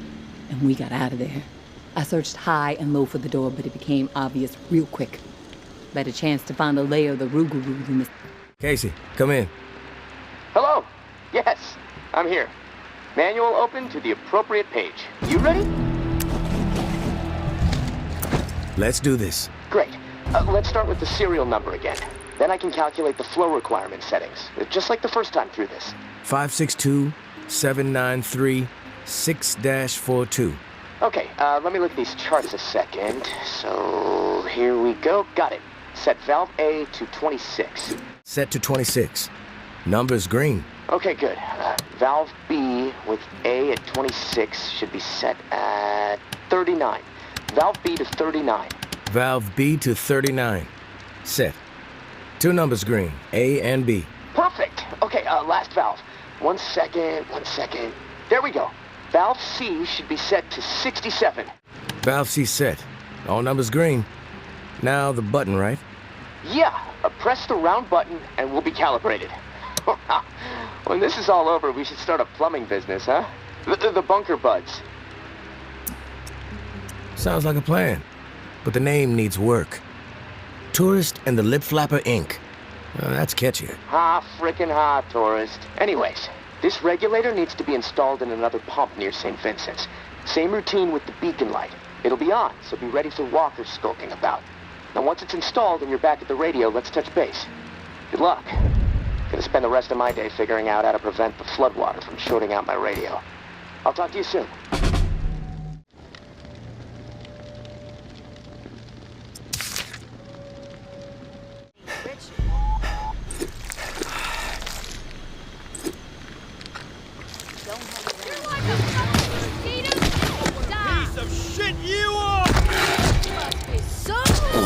And we got out of there. I searched high and low for the door, but it became obvious real quick. Better chance to find a layer of the Rougarou than this. Casey, come in. Hello. Yes, I'm here. Manual open to the appropriate page. You ready? Let's do this. Great. Let's start with the serial number again. Then I can calculate the flow requirement settings, just like the first time through this. 562-793-6-42. Okay, let me look at these charts a second. So, here we go. Got it. Set valve A to 26. Set to 26. Number's green. Okay, good. Valve B with A at 26 should be set at 39. Valve B to 39. Valve B to 39. Set. Two numbers green, A and B. Perfect. Okay, last valve. One second. There we go. Valve C should be set to 67. Valve C set. All numbers green. Now the button, right? Yeah, press the round button and we'll be calibrated. When this is all over, we should start a plumbing business, huh? The bunker buds. Sounds like a plan. But the name needs work. Tourist and the Lip Flapper Inc. That's catchy. Ha, frickin' ha, tourist. Anyways, this regulator needs to be installed in another pump near St. Vincent's. Same routine with the beacon light. It'll be on, so be ready for walkers skulking about. Now once it's installed and you're back at the radio, let's touch base. Good luck. Gonna spend the rest of my day figuring out how to prevent the floodwater from shorting out my radio. I'll talk to you soon.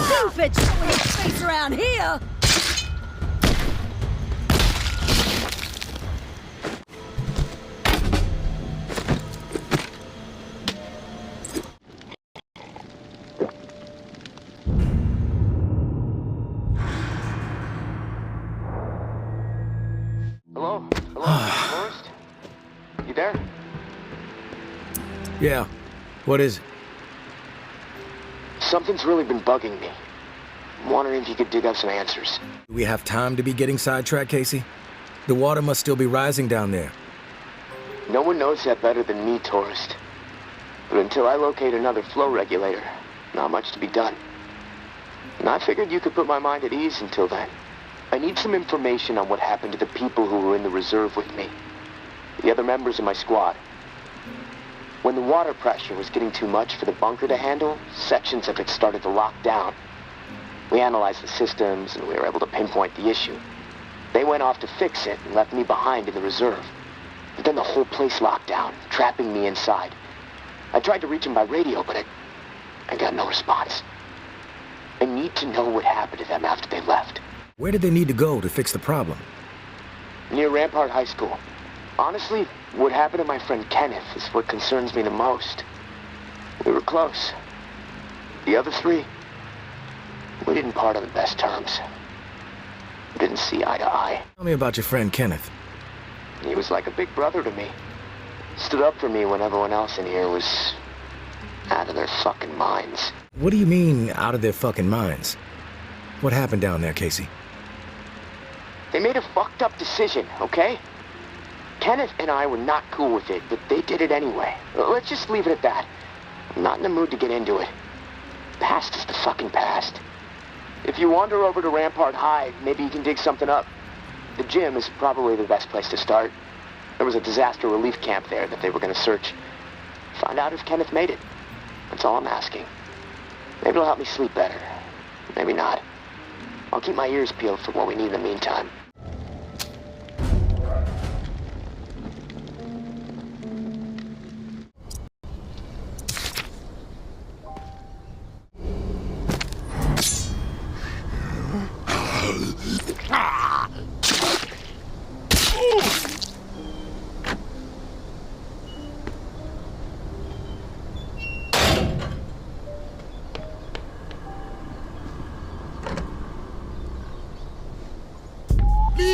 Stupid showing his face around here! Hello? Hello? Tourist? You there? Yeah. What is it? Something's really been bugging me. I'm wondering if you could dig up some answers. Do we have time to be getting sidetracked, Casey? The water must still be rising down there. No one knows that better than me, tourist. But until I locate another flow regulator, not much to be done. And I figured you could put my mind at ease until then. I need some information on what happened to the people who were in the reserve with me. The other members of my squad. When the water pressure was getting too much for the bunker to handle, sections of it started to lock down. We analyzed the systems and we were able to pinpoint the issue. They went off to fix it and left me behind in the reserve. But then the whole place locked down, trapping me inside. I tried to reach them by radio, but I got no response. I need to know what happened to them after they left. Where did they need to go to fix the problem? Near Rampart High School. Honestly, what happened to my friend Kenneth is what concerns me the most. We were close. The other three, we didn't part on the best terms. We didn't see eye to eye. Tell me about your friend Kenneth. He was like a big brother to me. Stood up for me when everyone else in here was out of their fucking minds. What do you mean, out of their fucking minds? What happened down there, Casey? They made a fucked up decision, okay? Kenneth and I were not cool with it, but they did it anyway. Let's just leave it at that. I'm not in the mood to get into it. Past is the fucking past. If you wander over to Rampart High, maybe you can dig something up. The gym is probably the best place to start. There was a disaster relief camp there that they were going to search. Find out if Kenneth made it. That's all I'm asking. Maybe it'll help me sleep better. Maybe not. I'll keep my ears peeled for what we need in the meantime.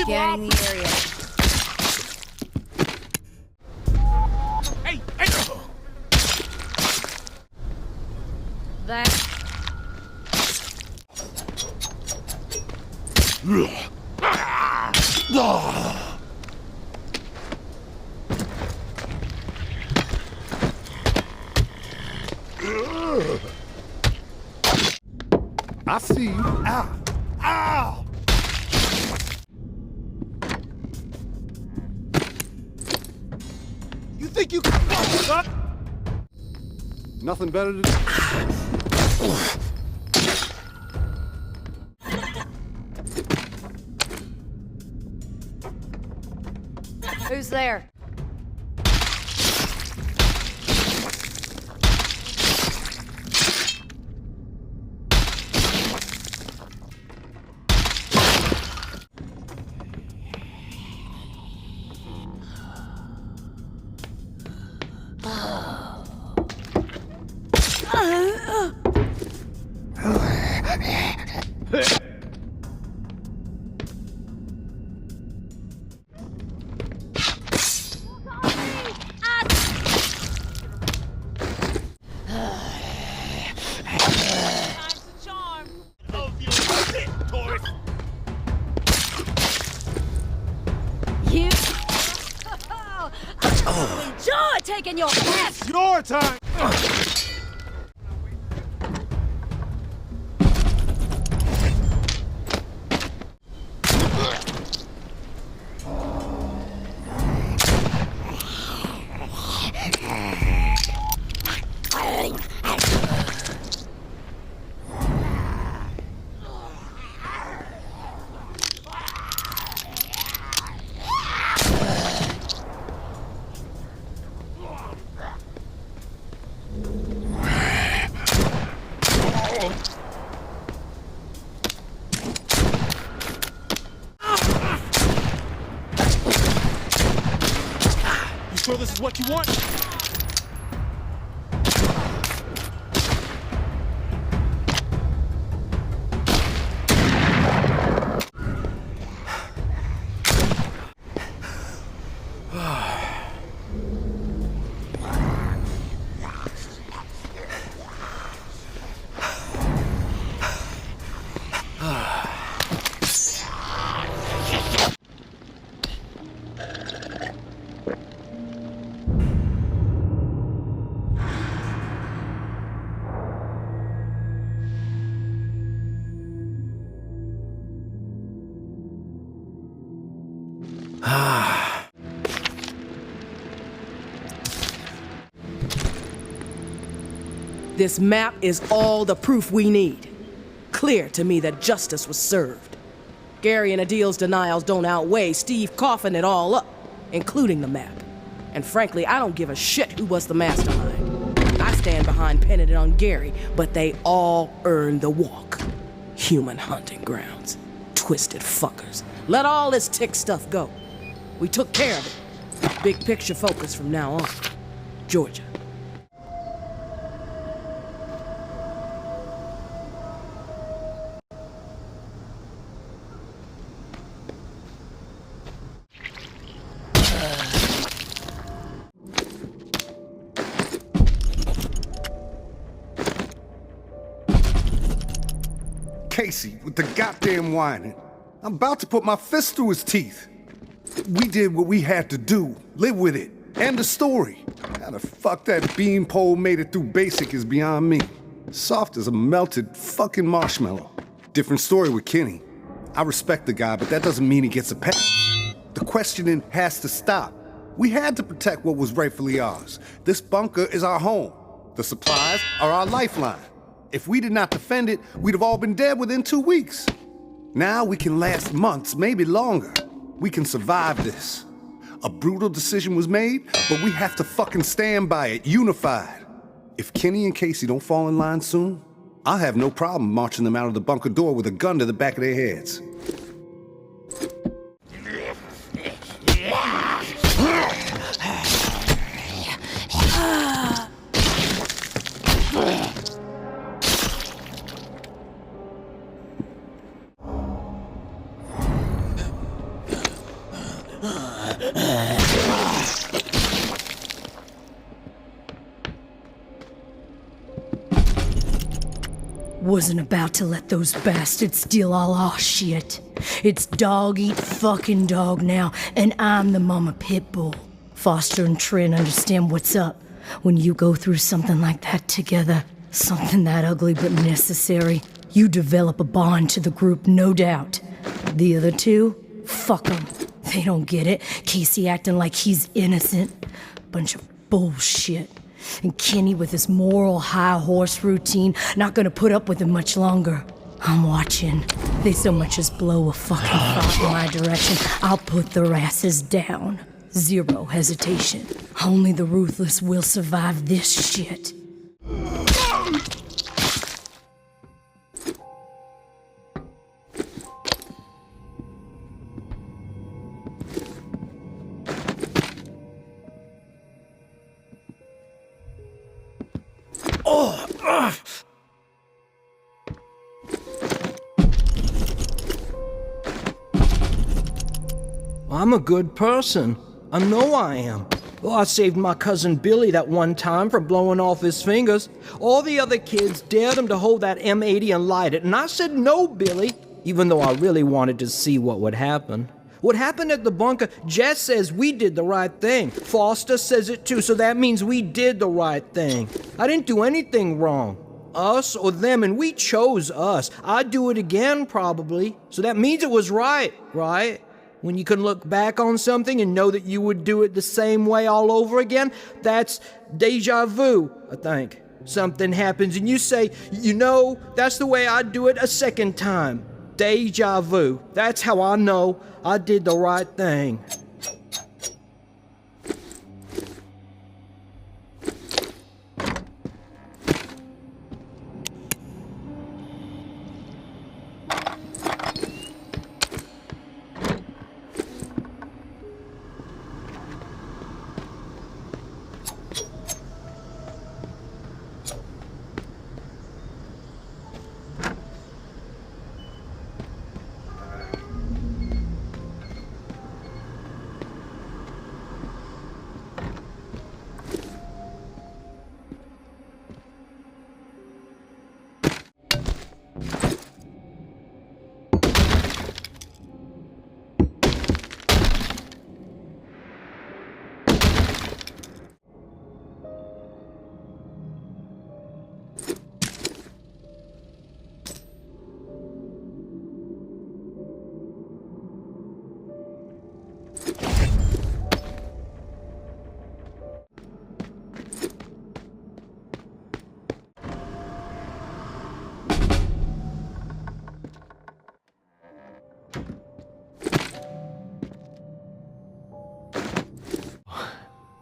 Scanning the area. Hey! That. I see you. Ow! Ow! You think you can fuck us up? Nothing better to do. Who's there? You're taking your ass! Your time! Sure this is what you want? This map is all the proof we need. Clear to me that justice was served. Gary and Adil's denials don't outweigh Steve coughing it all up, including the map. And frankly, I don't give a shit who was the mastermind. I stand behind pinning it on Gary, but they all earned the walk. Human hunting grounds. Twisted fuckers. Let all this tick stuff go. We took care of it. Big picture focus from now on. Georgia. Casey with the goddamn whining. I'm about to put my fist through his teeth. We did what we had to do. Live with it. End the story. How the fuck that beanpole made it through basic is beyond me. Soft as a melted fucking marshmallow. Different story with Kenny. I respect the guy, but that doesn't mean he gets a pass. The questioning has to stop. We had to protect what was rightfully ours. This bunker is our home. The supplies are our lifeline. If we did not defend it, we'd have all been dead within 2 weeks. Now we can last months, maybe longer. We can survive this. A brutal decision was made, but we have to fucking stand by it, unified. If Kenny and Casey don't fall in line soon, I'll have no problem marching them out of the bunker door with a gun to the back of their heads. Wasn't about to let those bastards steal all our shit. It's dog eat fucking dog now, and I'm the mama pit bull. Foster and Trin understand what's up when you go through something like that together. Something that ugly but necessary. You develop a bond to the group, no doubt. The other two? Fuck them. They don't get it. Casey acting like he's innocent. Bunch of bullshit. And Kenny with his moral high horse routine, not gonna put up with him much longer. I'm watching. They so much as blow a fucking thought in my direction, I'll put their asses down. Zero hesitation. Only the ruthless will survive this shit. I'm a good person. I know I am. Well, I saved my cousin Billy that one time from blowing off his fingers. All the other kids dared him to hold that M80 and light it, and I said no, Billy, even though I really wanted to see what would happen. What happened at the bunker, Jess says we did the right thing. Foster says it too, so that means we did the right thing. I didn't do anything wrong. Us or them, and we chose us. I'd do it again, probably. So that means it was right, right? When you can look back on something and know that you would do it the same way all over again, that's deja vu, I think. Something happens and you say, you know, that's the way I'd do it a second time. Deja vu. That's how I know I did the right thing.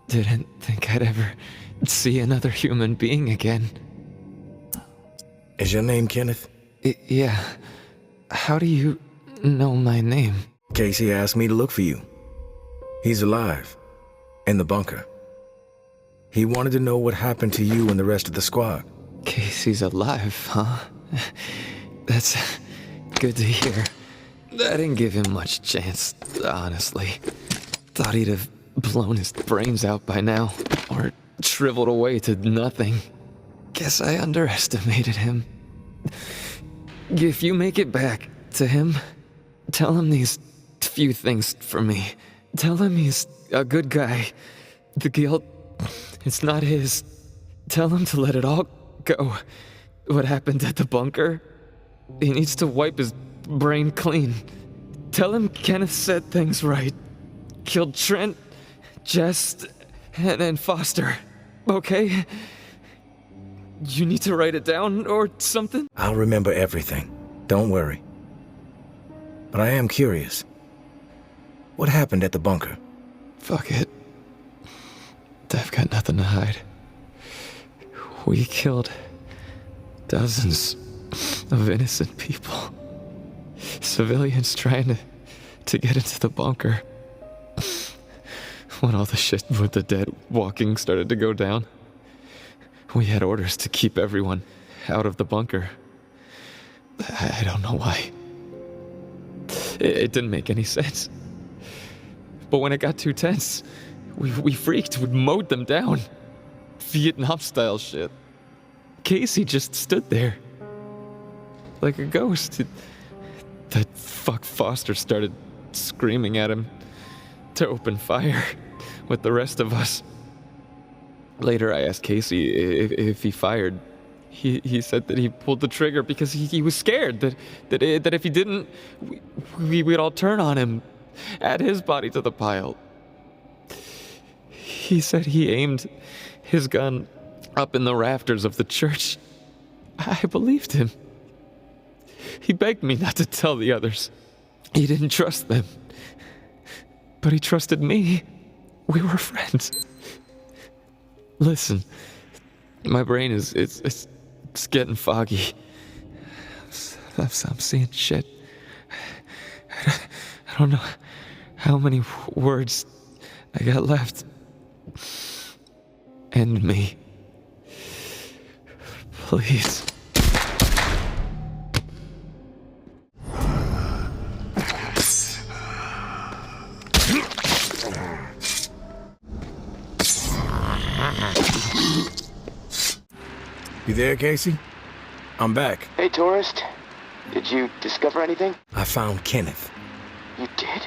Didn't think I'd ever see another human being again. Is your name Kenneth? Yeah. How do you know my name? Casey asked me to look for you. He's alive. In the bunker. He wanted to know what happened to you and the rest of the squad. Casey's alive, huh? That's good to hear. I didn't give him much chance, honestly. Thought he'd have blown his brains out by now, or shriveled away to nothing. Guess I underestimated him. If you make it back to him, tell him these few things for me. Tell him he's a good guy. The guilt, it's not his. Tell him to let it all go. What happened at the bunker? He needs to wipe his brain clean. Tell him Kenneth said things right. Killed Trent, Jess, and Foster. Okay? You need to write it down or something? I'll remember everything. Don't worry. But I am curious. What happened at the bunker? Fuck it. I've got nothing to hide. We killed dozens of innocent people. Civilians trying to get into the bunker. When all the shit with the dead walking started to go down, we had orders to keep everyone out of the bunker. I don't know why. It didn't make any sense. But when it got too tense, we freaked. We mowed them down. Vietnam-style shit. Casey just stood there. Like a ghost. That fuck Foster started screaming at him to open fire with the rest of us. Later, I asked Casey if he fired. He said that he pulled the trigger because he was scared that if he didn't, we'd all turn on him, add his body to the pile. He said he aimed his gun up in the rafters of the church. I believed him. He begged me not to tell the others. He didn't trust them. But he trusted me. We were friends. Listen, my brain is getting foggy. I'm seeing shit. I don't know how many words I got left. End me. Please. You there, Casey? I'm back. Hey, tourist. Did you discover anything? I found Kenneth. You did?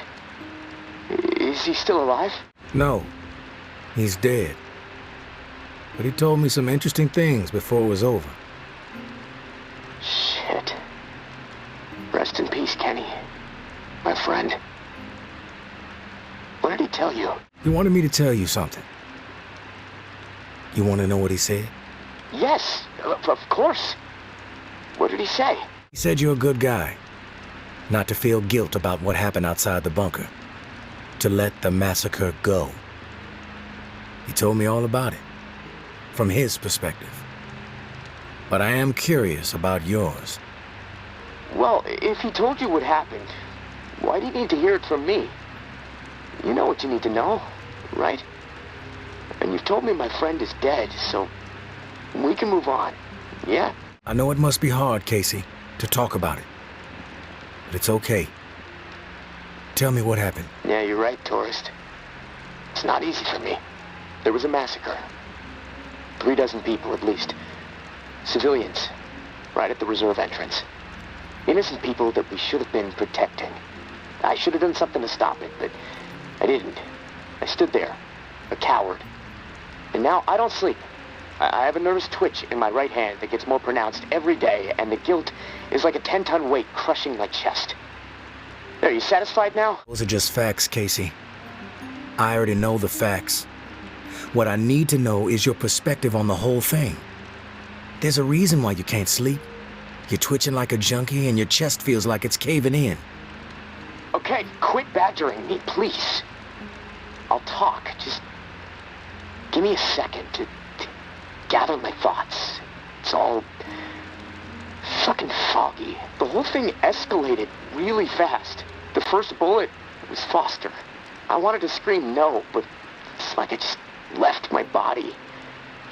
Is he still alive? No, he's dead. But he told me some interesting things before it was over. Shit. Rest in peace, Kenny. My friend. What did he tell you? He wanted me to tell you something. You want to know what he said? Yes, of course. What did he say? He said you're a good guy. Not to feel guilt about what happened outside the bunker. To let the massacre go. He told me all about it. From his perspective. But I am curious about yours. Well, if he told you what happened, why do you need to hear it from me? You know what you need to know, right? And you've told me my friend is dead, so we can move on, yeah? I know it must be hard, Casey, to talk about it. But it's okay. Tell me what happened. Yeah, you're right, tourist. It's not easy for me. There was a massacre. 3 dozen people, at least. Civilians, right at the reserve entrance. Innocent people that we should have been protecting. I should have done something to stop it, but I didn't. I stood there, a coward. And now I don't sleep. I have a nervous twitch in my right hand that gets more pronounced every day, and the guilt is like a 10-ton weight crushing my chest. Are you satisfied now? Those are just facts, Casey. I already know the facts. What I need to know is your perspective on the whole thing. There's a reason why you can't sleep. You're twitching like a junkie and your chest feels like it's caving in. Okay, quit badgering me, please. I'll talk. Just give me a second to gather my thoughts. It's all fucking foggy. The whole thing escalated really fast. The first bullet was Foster. I wanted to scream no, but it's like it just left my body.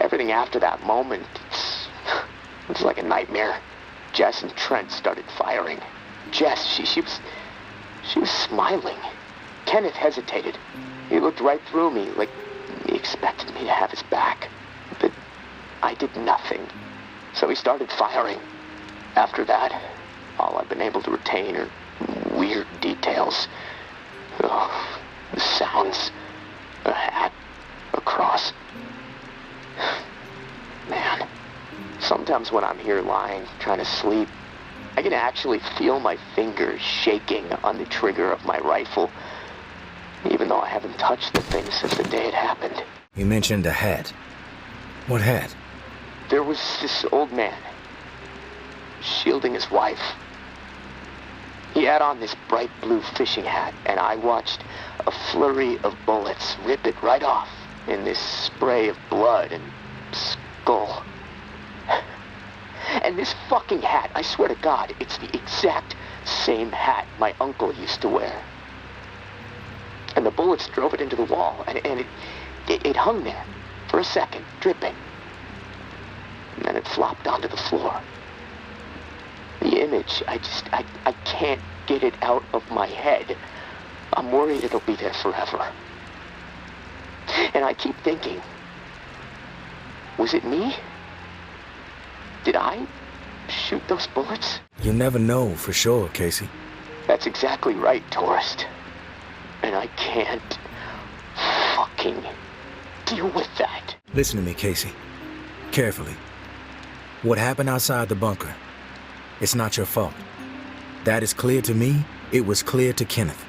Everything after that moment, it's like a nightmare. Jess and Trent started firing. Jess, she was smiling. Kenneth hesitated. He looked right through me, like he expected me to have his back. But I did nothing. So he started firing. After that, all I've been able to retain are weird details. Oh, the sounds, a hat, a cross. Man, sometimes when I'm here lying, trying to sleep, I can actually feel my fingers shaking on the trigger of my rifle, even though I haven't touched the thing since the day it happened. You mentioned a hat. What hat? There was this old man, shielding his wife. He had on this bright blue fishing hat, and I watched a flurry of bullets rip it right off in this spray of blood and skull. And this fucking hat, I swear to God, it's the exact same hat my uncle used to wear. And the bullets drove it into the wall, and it hung there for a second, dripping. And then it flopped onto the floor. The image, I can't get it out of my head. I'm worried it'll be there forever. And I keep thinking, was it me? Did I shoot those bullets? You never know for sure, Casey. That's exactly right, tourist. And I can't fucking deal with that. Listen to me, Casey. Carefully. What happened outside the bunker, it's not your fault. That is clear to me. It was clear to Kenneth.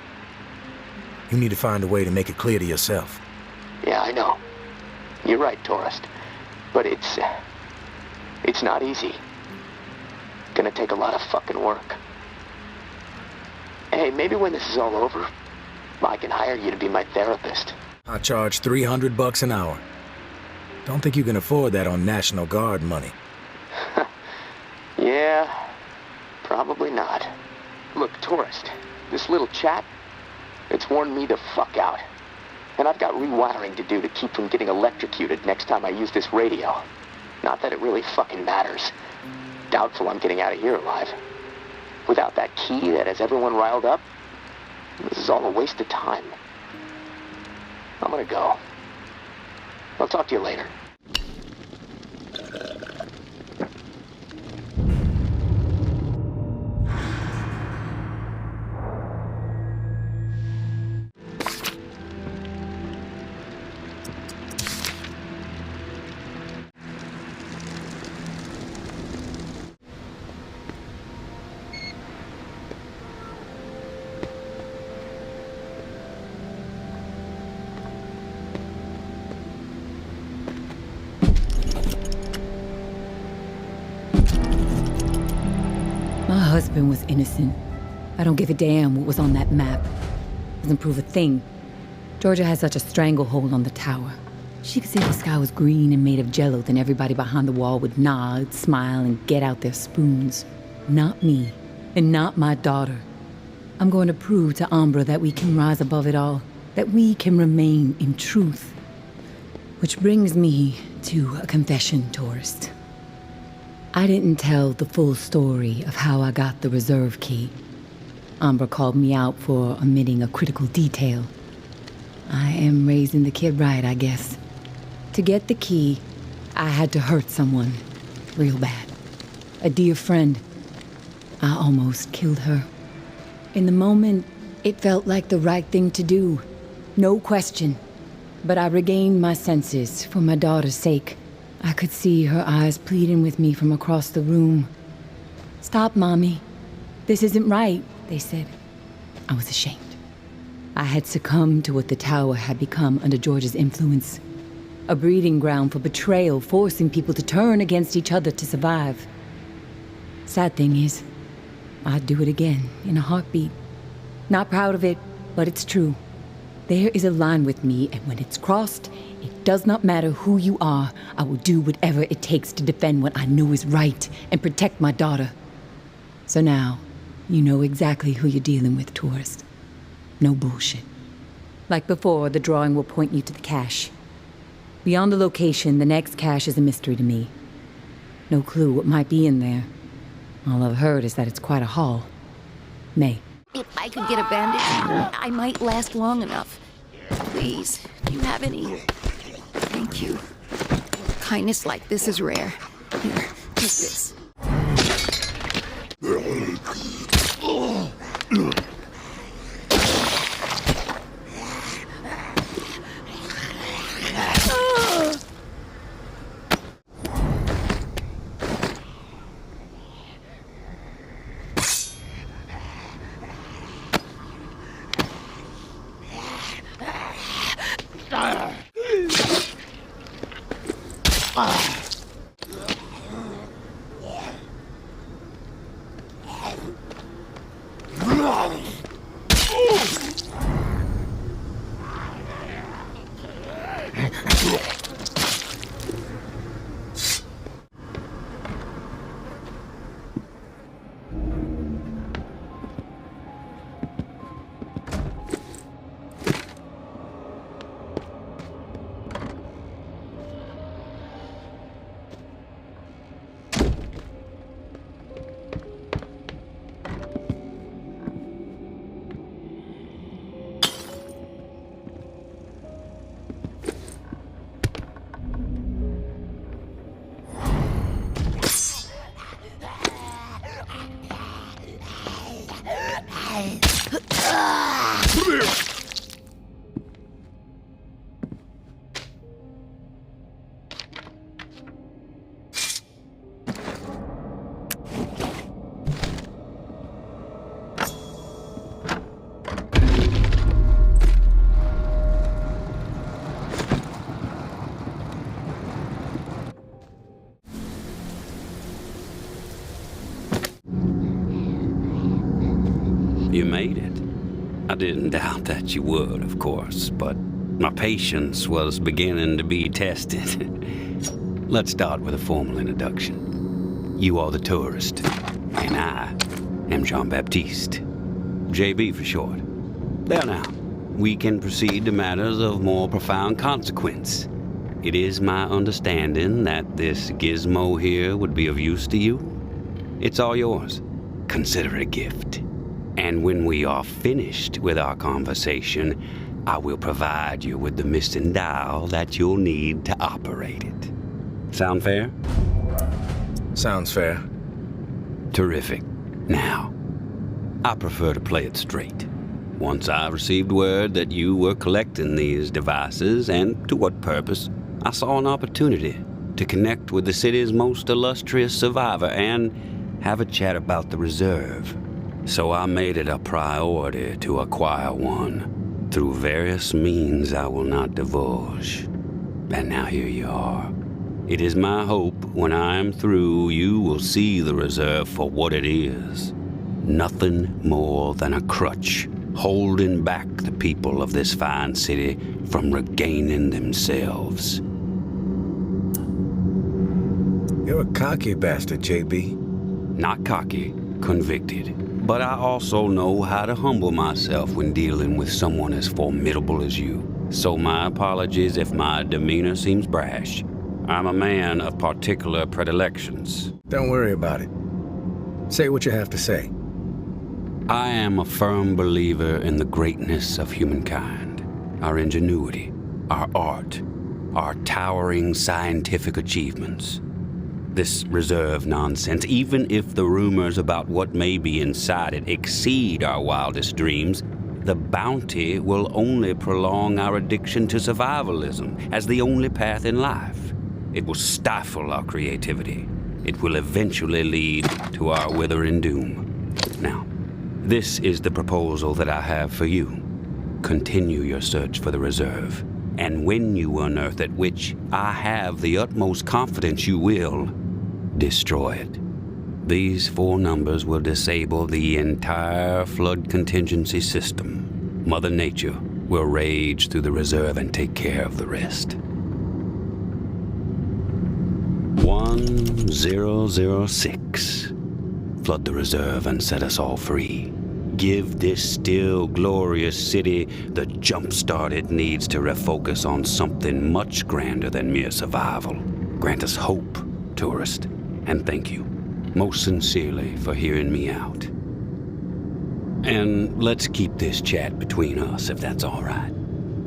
You need to find a way to make it clear to yourself. Yeah, I know. You're right, tourist. But it's not easy. Gonna take a lot of fucking work. Hey, maybe when this is all over, I can hire you to be my therapist. I charge $300 an hour. Don't think you can afford that on National Guard money. Yeah, probably not. Look, tourist, this little chat, it's worn me the fuck out. And I've got rewiring to do to keep from getting electrocuted next time I use this radio. Not that it really fucking matters. Doubtful I'm getting out of here alive. Without that key that has everyone riled up, this is all a waste of time. I'm gonna go. I'll talk to you later. husband was innocent. I don't give a damn what was on that map. Doesn't prove a thing. Georgia has such a stranglehold on the tower. She could say the sky was green and made of jello, then everybody behind the wall would nod, smile, and get out their spoons. Not me, and not my daughter. I'm going to prove to Umbra that we can rise above it all, that we can remain in truth. Which brings me to a confession, tourist. I didn't tell the full story of how I got the reserve key. Umbra called me out for omitting a critical detail. I am raising the kid right, I guess. To get the key, I had to hurt someone real bad. A dear friend. I almost killed her. In the moment, it felt like the right thing to do. No question. But I regained my senses for my daughter's sake. I could see her eyes pleading with me from across the room. "Stop, Mommy. This isn't right," they said. I was ashamed. I had succumbed to what the tower had become under George's influence. A breeding ground for betrayal, forcing people to turn against each other to survive. Sad thing is, I'd do it again in a heartbeat. Not proud of it, but it's true. There is a line with me, and when it's crossed, it does not matter who you are. I will do whatever it takes to defend what I know is right and protect my daughter. So now, you know exactly who you're dealing with, tourist. No bullshit. Like before, the drawing will point you to the cache. Beyond the location, the next cache is a mystery to me. No clue what might be in there. All I've heard is that it's quite a haul. May. If I could get a bandage, I might last long enough. Please, do you have any? Thank you. Kindness like this is rare. Here, take this. You made it. I didn't doubt that you would, of course, but my patience was beginning to be tested. Let's start with a formal introduction. You are the tourist, and I am Jean-Baptiste. JB for short. There now, we can proceed to matters of more profound consequence. It is my understanding that this gizmo here would be of use to you. It's all yours. Consider it a gift. And when we are finished with our conversation, I will provide you with the missing dial that you'll need to operate it. Sound fair? Sounds fair. Terrific. Now, I prefer to play it straight. Once I received word that you were collecting these devices, and to what purpose, I saw an opportunity to connect with the city's most illustrious survivor and have a chat about the reserve. So I made it a priority to acquire one, through various means I will not divulge. And now here you are. It is my hope when I am through, you will see the reserve for what it is. Nothing more than a crutch, holding back the people of this fine city from regaining themselves. You're a cocky bastard, JB. Not cocky, convicted. But I also know how to humble myself when dealing with someone as formidable as you. So my apologies if my demeanor seems brash. I'm a man of particular predilections. Don't worry about it. Say what you have to say. I am a firm believer in the greatness of humankind, our ingenuity, our art, our towering scientific achievements. This reserve nonsense, even if the rumors about what may be inside it exceed our wildest dreams, the bounty will only prolong our addiction to survivalism as the only path in life. It will stifle our creativity. It will eventually lead to our withering doom. Now, this is the proposal that I have for you. Continue your search for the reserve, and when you unearth it, which I have the utmost confidence you will, destroy it. These 4 numbers will disable the entire flood contingency system. Mother Nature will rage through the reserve and take care of the rest. 1006. Flood the reserve and set us all free. Give this still glorious city the jump start it needs to refocus on something much grander than mere survival. Grant us hope, tourist, and thank you most sincerely for hearing me out. And let's keep this chat between us, if that's all right.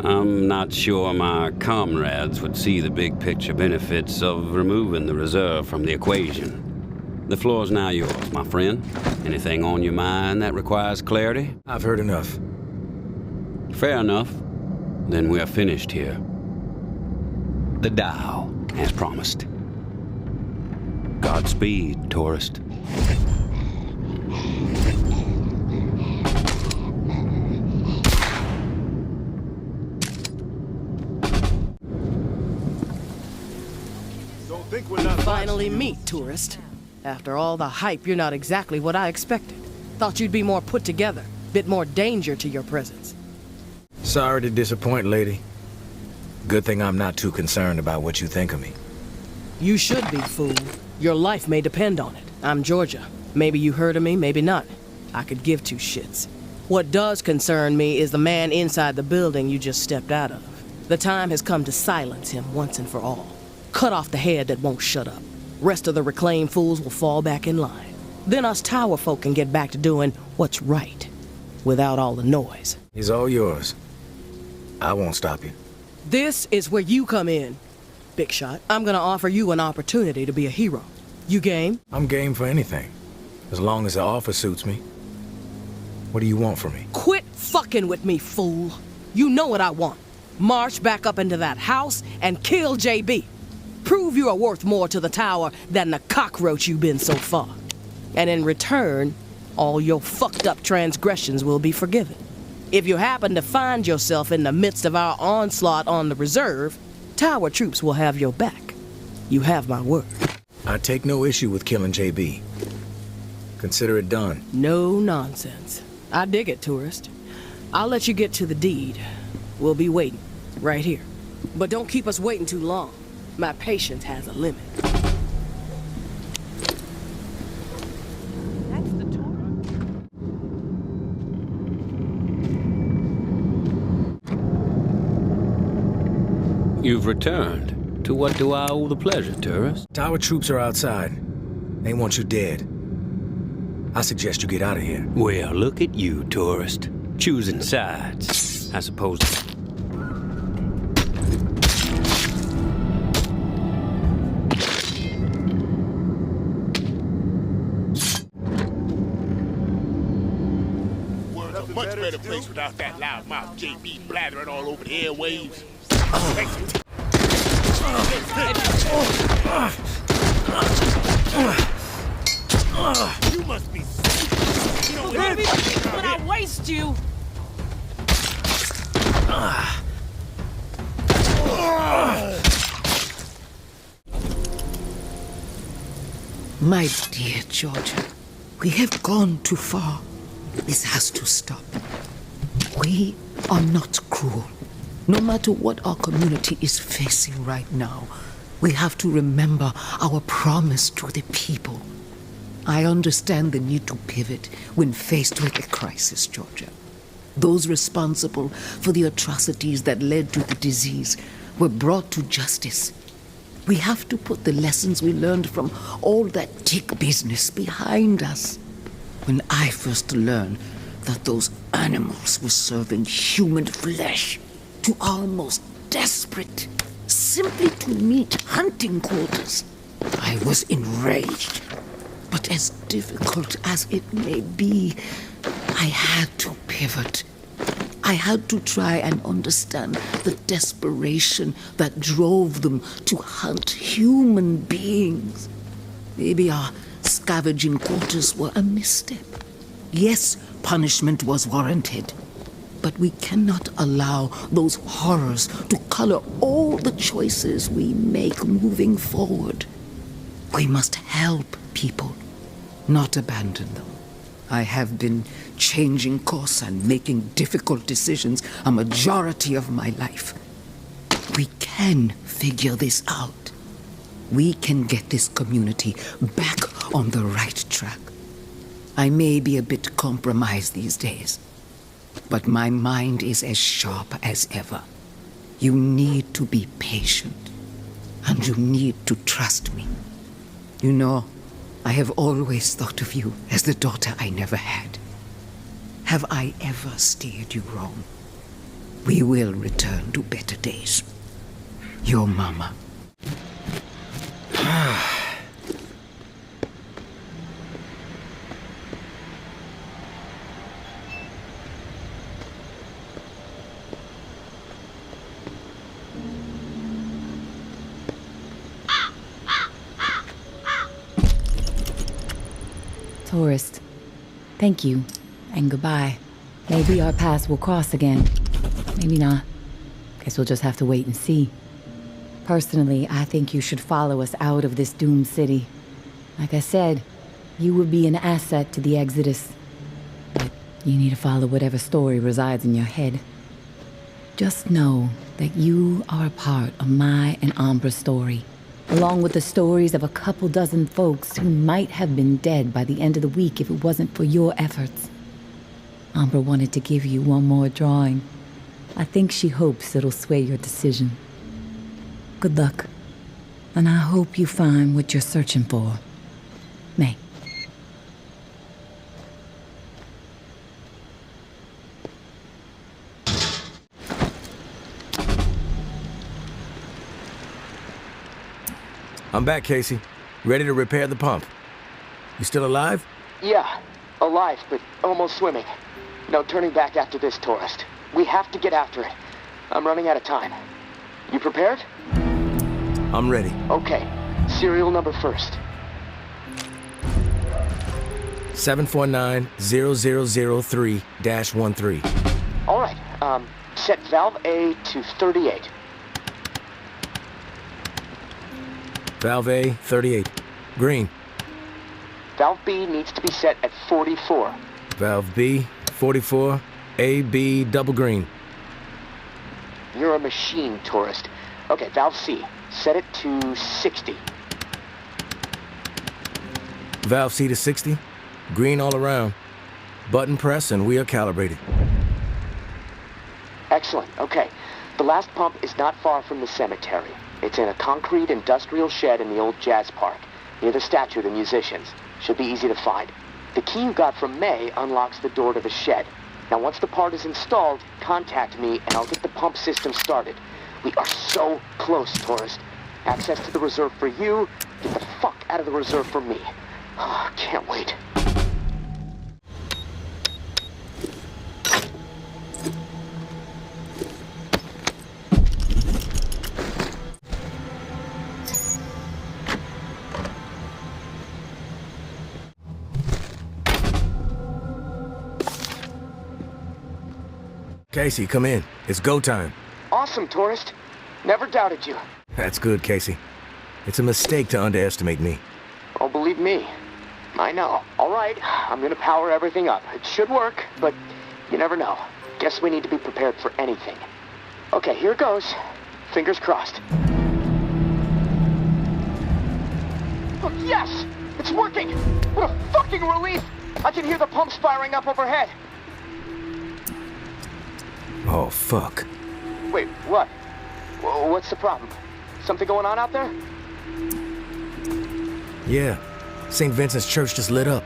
I'm not sure my comrades would see the big picture benefits of removing the reserve from the equation. The floor's now yours, my friend. Anything on your mind that requires clarity? I've heard enough. Fair enough. Then we're finished here. The dial, as promised. Godspeed, tourist. Finally meet, tourist. After all the hype, you're not exactly what I expected. Thought you'd be more put together, bit more danger to your presence. Sorry to disappoint, lady. Good thing I'm not too concerned about what you think of me. You should be, fool. Your life may depend on it. I'm Georgia. Maybe you heard of me, maybe not. I could give 2 shits. What does concern me is the man inside the building you just stepped out of. The time has come to silence him once and for all. Cut off the head that won't shut up. Rest of the reclaimed fools will fall back in line. Then us tower folk can get back to doing what's right, without all the noise. He's all yours. I won't stop you. This is where you come in, Big Shot. I'm gonna offer you an opportunity to be a hero. You game? I'm game for anything, as long as the offer suits me. What do you want from me? Quit fucking with me, fool. You know what I want. March back up into that house and kill JB. Prove you are worth more to the tower than the cockroach you've been so far. And in return, all your fucked up transgressions will be forgiven. If you happen to find yourself in the midst of our onslaught on the reserve, tower troops will have your back. You have my word. I take no issue with killing JB. Consider it done. No nonsense. I dig it, tourist. I'll let you get to the deed. We'll be waiting, right here. But don't keep us waiting too long. My patience has a limit. You've returned. To what do I owe the pleasure, tourist? Tower troops are outside. They want you dead. I suggest you get out of here. Well, look at you, tourist. Choosing sides. I suppose... Much better place without that loudmouth JB blathering all over the airwaves. You must be sick. You know what when I waste you. My dear Georgia, We have gone too far. This has to stop. We are not cruel. No matter what our community is facing right now, we have to remember our promise to the people. I understand the need to pivot when faced with a crisis, Georgia. Those responsible for the atrocities that led to the disease were brought to justice. We have to put the lessons we learned from all that tick business behind us. When I first learned that those animals were serving human flesh to our most desperate, simply to meet hunting quotas, I was enraged. But as difficult as it may be, I had to pivot. I had to try and understand the desperation that drove them to hunt human beings. Maybe our scavenging quotas were a misstep. Yes, punishment was warranted. But we cannot allow those horrors to color all the choices we make moving forward. We must help people, not abandon them. I have been changing course and making difficult decisions a majority of my life. We can figure this out. We can get this community back on the right track. I may be a bit compromised these days, but my mind is as sharp as ever. You need to be patient, and you need to trust me. You know, I have always thought of you as the daughter I never had. Have I ever steered you wrong? We will return to better days. Your mama. Tourist, thank you, and goodbye. Maybe our paths will cross again. Maybe not. Guess we'll just have to wait and see. Personally, I think you should follow us out of this doomed city. Like I said, you would be an asset to the Exodus. But you need to follow whatever story resides in your head. Just know that you are a part of my and Ambra's story, along with the stories of a couple dozen folks who might have been dead by the end of the week if it wasn't for your efforts. Ambra wanted to give you one more drawing. I think she hopes it'll sway your decision. Good luck, and I hope you find what you're searching for. May. I'm back, Casey. Ready to repair the pump. You still alive? Yeah, alive, but almost swimming. No turning back after this, tourist. We have to get after it. I'm running out of time. You prepared? I'm ready. Okay. Serial number first. 749-0003-13. All right. Set valve A to 38. Valve A, 38. Green. Valve B needs to be set at 44. Valve B, 44. A, B, double green. You're a machine, tourist. Okay, valve C. Set it to 60. Valve C to 60. Green all around. Button press and we are calibrated. Excellent. Okay. The last pump is not far from the cemetery. It's in a concrete industrial shed in the old jazz park, near the statue of the musicians. Should be easy to find. The key you got from May unlocks the door to the shed. Now, once the part is installed, contact me and I'll get the pump system started. We are so close, tourist. Access to the reserve for you. Get the fuck out of the reserve for me. Oh, can't wait. Casey, come in. It's go time. Awesome, tourist. Never doubted you. That's good, Casey. It's a mistake to underestimate me. Oh, believe me. I know. All right, I'm gonna power everything up. It should work, but you never know. Guess we need to be prepared for anything. Okay, here goes. Fingers crossed. Oh, yes! It's working! What a fucking relief! I can hear the pumps firing up overhead. Oh, fuck. Wait, what? What's the problem? Something going on out there? Yeah. St. Vincent's Church just lit up.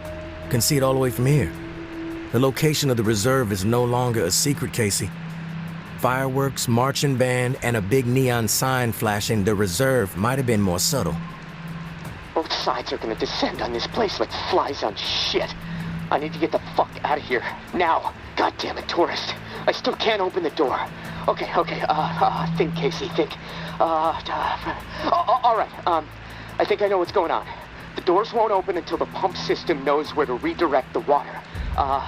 Can see it all the way from here. The location of the reserve is no longer a secret, Casey. Fireworks, marching band, and a big neon sign flashing the reserve might have been more subtle. Both sides are gonna descend on this place like flies on shit. I need to get the fuck out of here. Now. God damn it, tourist. I still can't open the door. Okay, think, Casey, think. All right, I think I know what's going on. The doors won't open until the pump system knows where to redirect the water.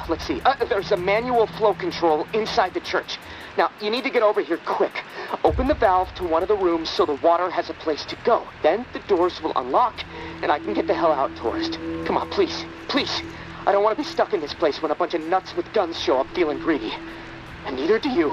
Let's see. There's a manual flow control inside the church. Now, you need to get over here quick. Open the valve to one of the rooms so the water has a place to go. Then the doors will unlock, and I can get the hell out, tourist. Come on, please, please. I don't want to be stuck in this place when a bunch of nuts with guns show up feeling greedy. And neither do you.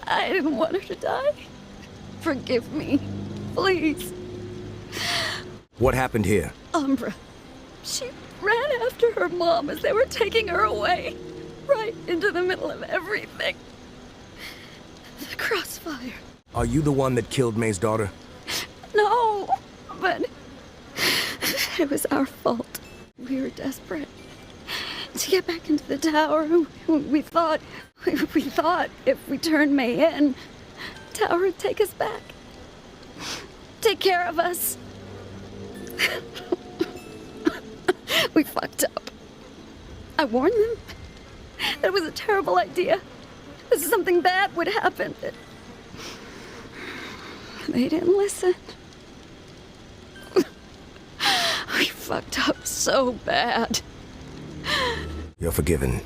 I didn't want her to die. Forgive me, please. What happened here? Umbra. She ran after her mom as they were taking her away. Right into the middle of everything. The crossfire. Are you the one that killed May's daughter? No, but it was our fault. We were desperate to get back into the tower. We thought if we turned May in, the tower would take us back. Take care of us. We fucked up. I warned them. That was a terrible idea. That something bad would happen. They didn't listen. We fucked up so bad. You're forgiven.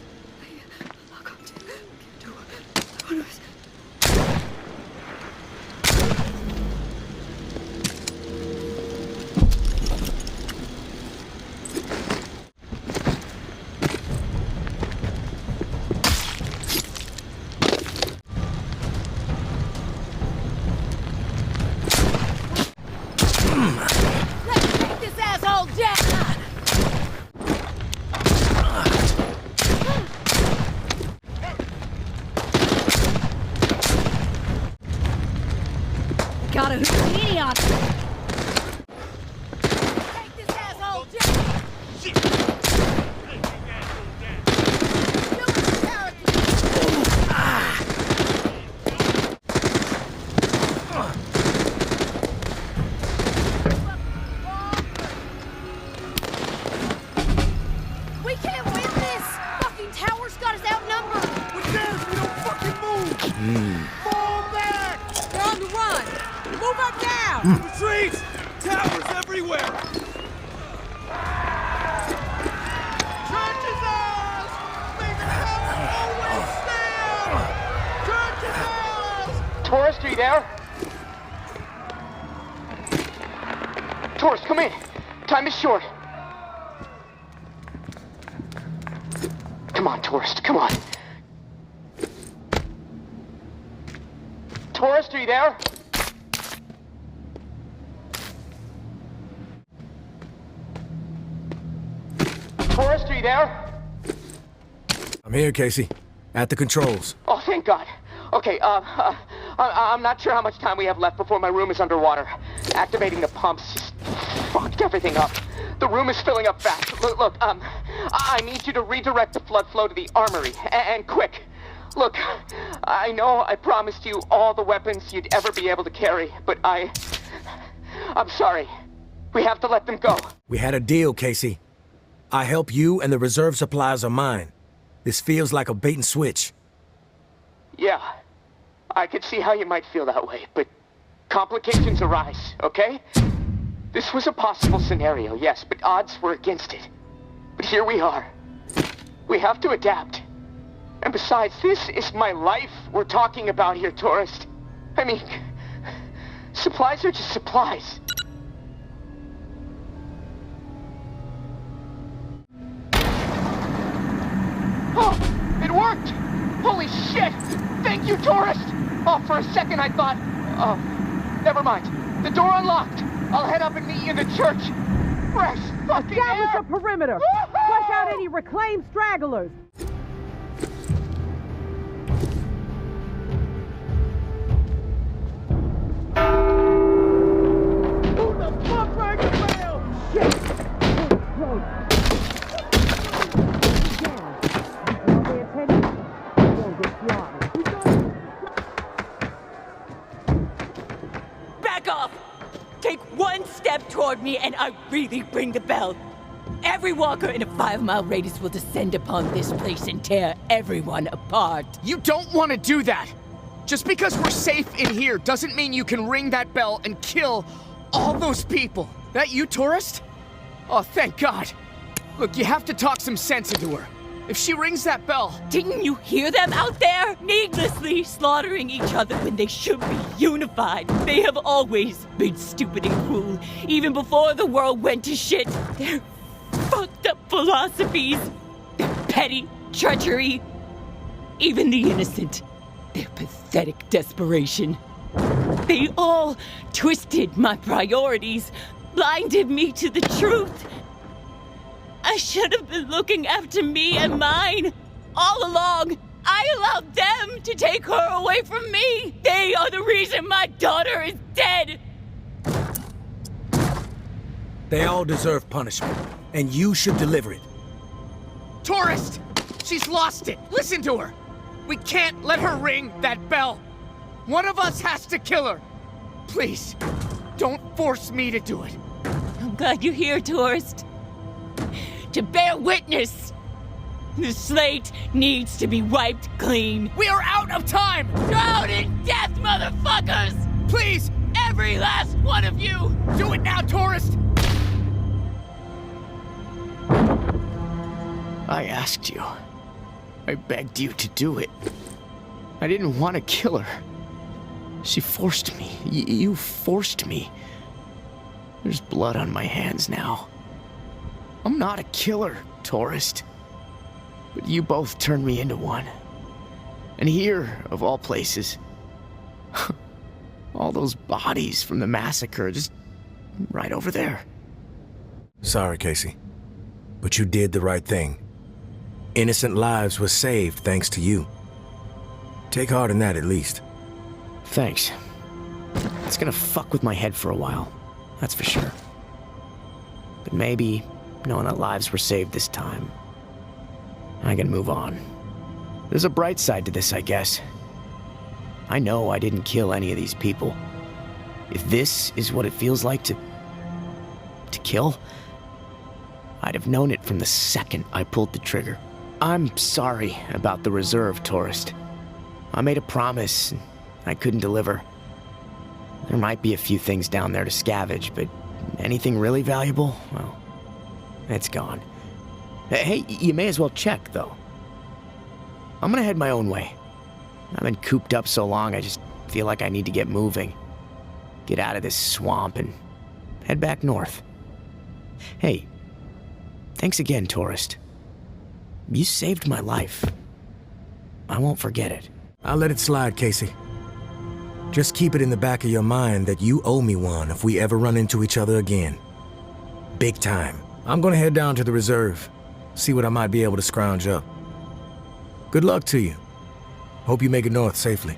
Got a Houdini on it. Take this asshole down! We can't win this! Fucking tower's got us outnumbered! We're dead if we don't fucking move! Fall back! They're on the run! Move up now! Retreat! Towers everywhere! Church is ours! May the tower always stand! Church is ours! Tourist, are you there? Tourist, come in. Time is short. Come on, tourist, come on. Tourist, are you there? Tourist, are you there? I'm here, Casey. At the controls. Oh, thank God. Okay, I'm not sure how much time we have left before my room is underwater. Activating the pumps just fucked everything up. The room is filling up fast. Look, I need you to redirect the flood flow to the armory, and quick. Look, I know I promised you all the weapons you'd ever be able to carry, but I'm sorry. We have to let them go. We had a deal, Casey. I help you and the reserve supplies are mine. This feels like a bait and switch. Yeah, I could see how you might feel that way, but complications arise, okay? This was a possible scenario, yes, but odds were against it. But here we are. We have to adapt. And besides, this is my life we're talking about here, tourist. I mean, supplies are just supplies. Oh, it worked! Holy shit! Thank you, tourist! Oh, for a second I thought... Oh, never mind. The door unlocked. I'll head up and meet you in the church. Fresh fucking Establish air! a perimeter. Woo-hoo! Flush out any reclaimed stragglers. Who the fuck rang the bell? Shit! Close. Don't pay attention. Don't get slaughtered. Back off! Take one step toward me and I really ring the bell. Every walker in a 5-mile radius will descend upon this place and tear everyone apart. You don't want to do that! Just because we're safe in here doesn't mean you can ring that bell and kill all those people. That you, tourist? Oh, thank God. Look, you have to talk some sense into her. If she rings that bell... Didn't you hear them out there? Needlessly slaughtering each other when they should be unified. They have always been stupid and cruel, even before the world went to shit. Their fucked up philosophies, their petty treachery, even the innocent, their pathetic desperation. They all twisted my priorities, blinded me to the truth. I should have been looking after me and mine all along. I allowed them to take her away from me. They are the reason my daughter is dead. They all deserve punishment, and you should deliver it. Tourist! She's lost it! Listen to her! We can't let her ring that bell! One of us has to kill her! Please, don't force me to do it. I'm glad you're here, tourist. To bear witness. The slate needs to be wiped clean. We are out of time! Drown in death, motherfuckers! Please! Every last one of you! Do it now, tourist! I asked you. I begged you to do it. I didn't want to kill her. She forced me. You forced me. There's blood on my hands now. I'm not a killer, tourist. But you both turned me into one. And here, of all places, all those bodies from the massacre, just right over there. Sorry, Casey. But you did the right thing. Innocent lives were saved thanks to you. Take heart in that, at least. Thanks. It's gonna fuck with my head for a while, that's for sure. But maybe, knowing that lives were saved this time, I can move on. There's a bright side to this, I guess. I know I didn't kill any of these people. If this is what it feels like to kill, I'd have known it from the second I pulled the trigger. I'm sorry about the reserve, tourist. I made a promise, and I couldn't deliver. There might be a few things down there to scavenge, but anything really valuable, well, it's gone. Hey, you may as well check, though. I'm gonna head my own way. I've been cooped up so long, I just feel like I need to get moving. Get out of this swamp and head back north. Hey, thanks again, tourist. You saved my life. I won't forget it. I'll let it slide, Casey. Just keep it in the back of your mind that you owe me one if we ever run into each other again. Big time. I'm gonna head down to the reserve, see what I might be able to scrounge up. Good luck to you. Hope you make it north safely.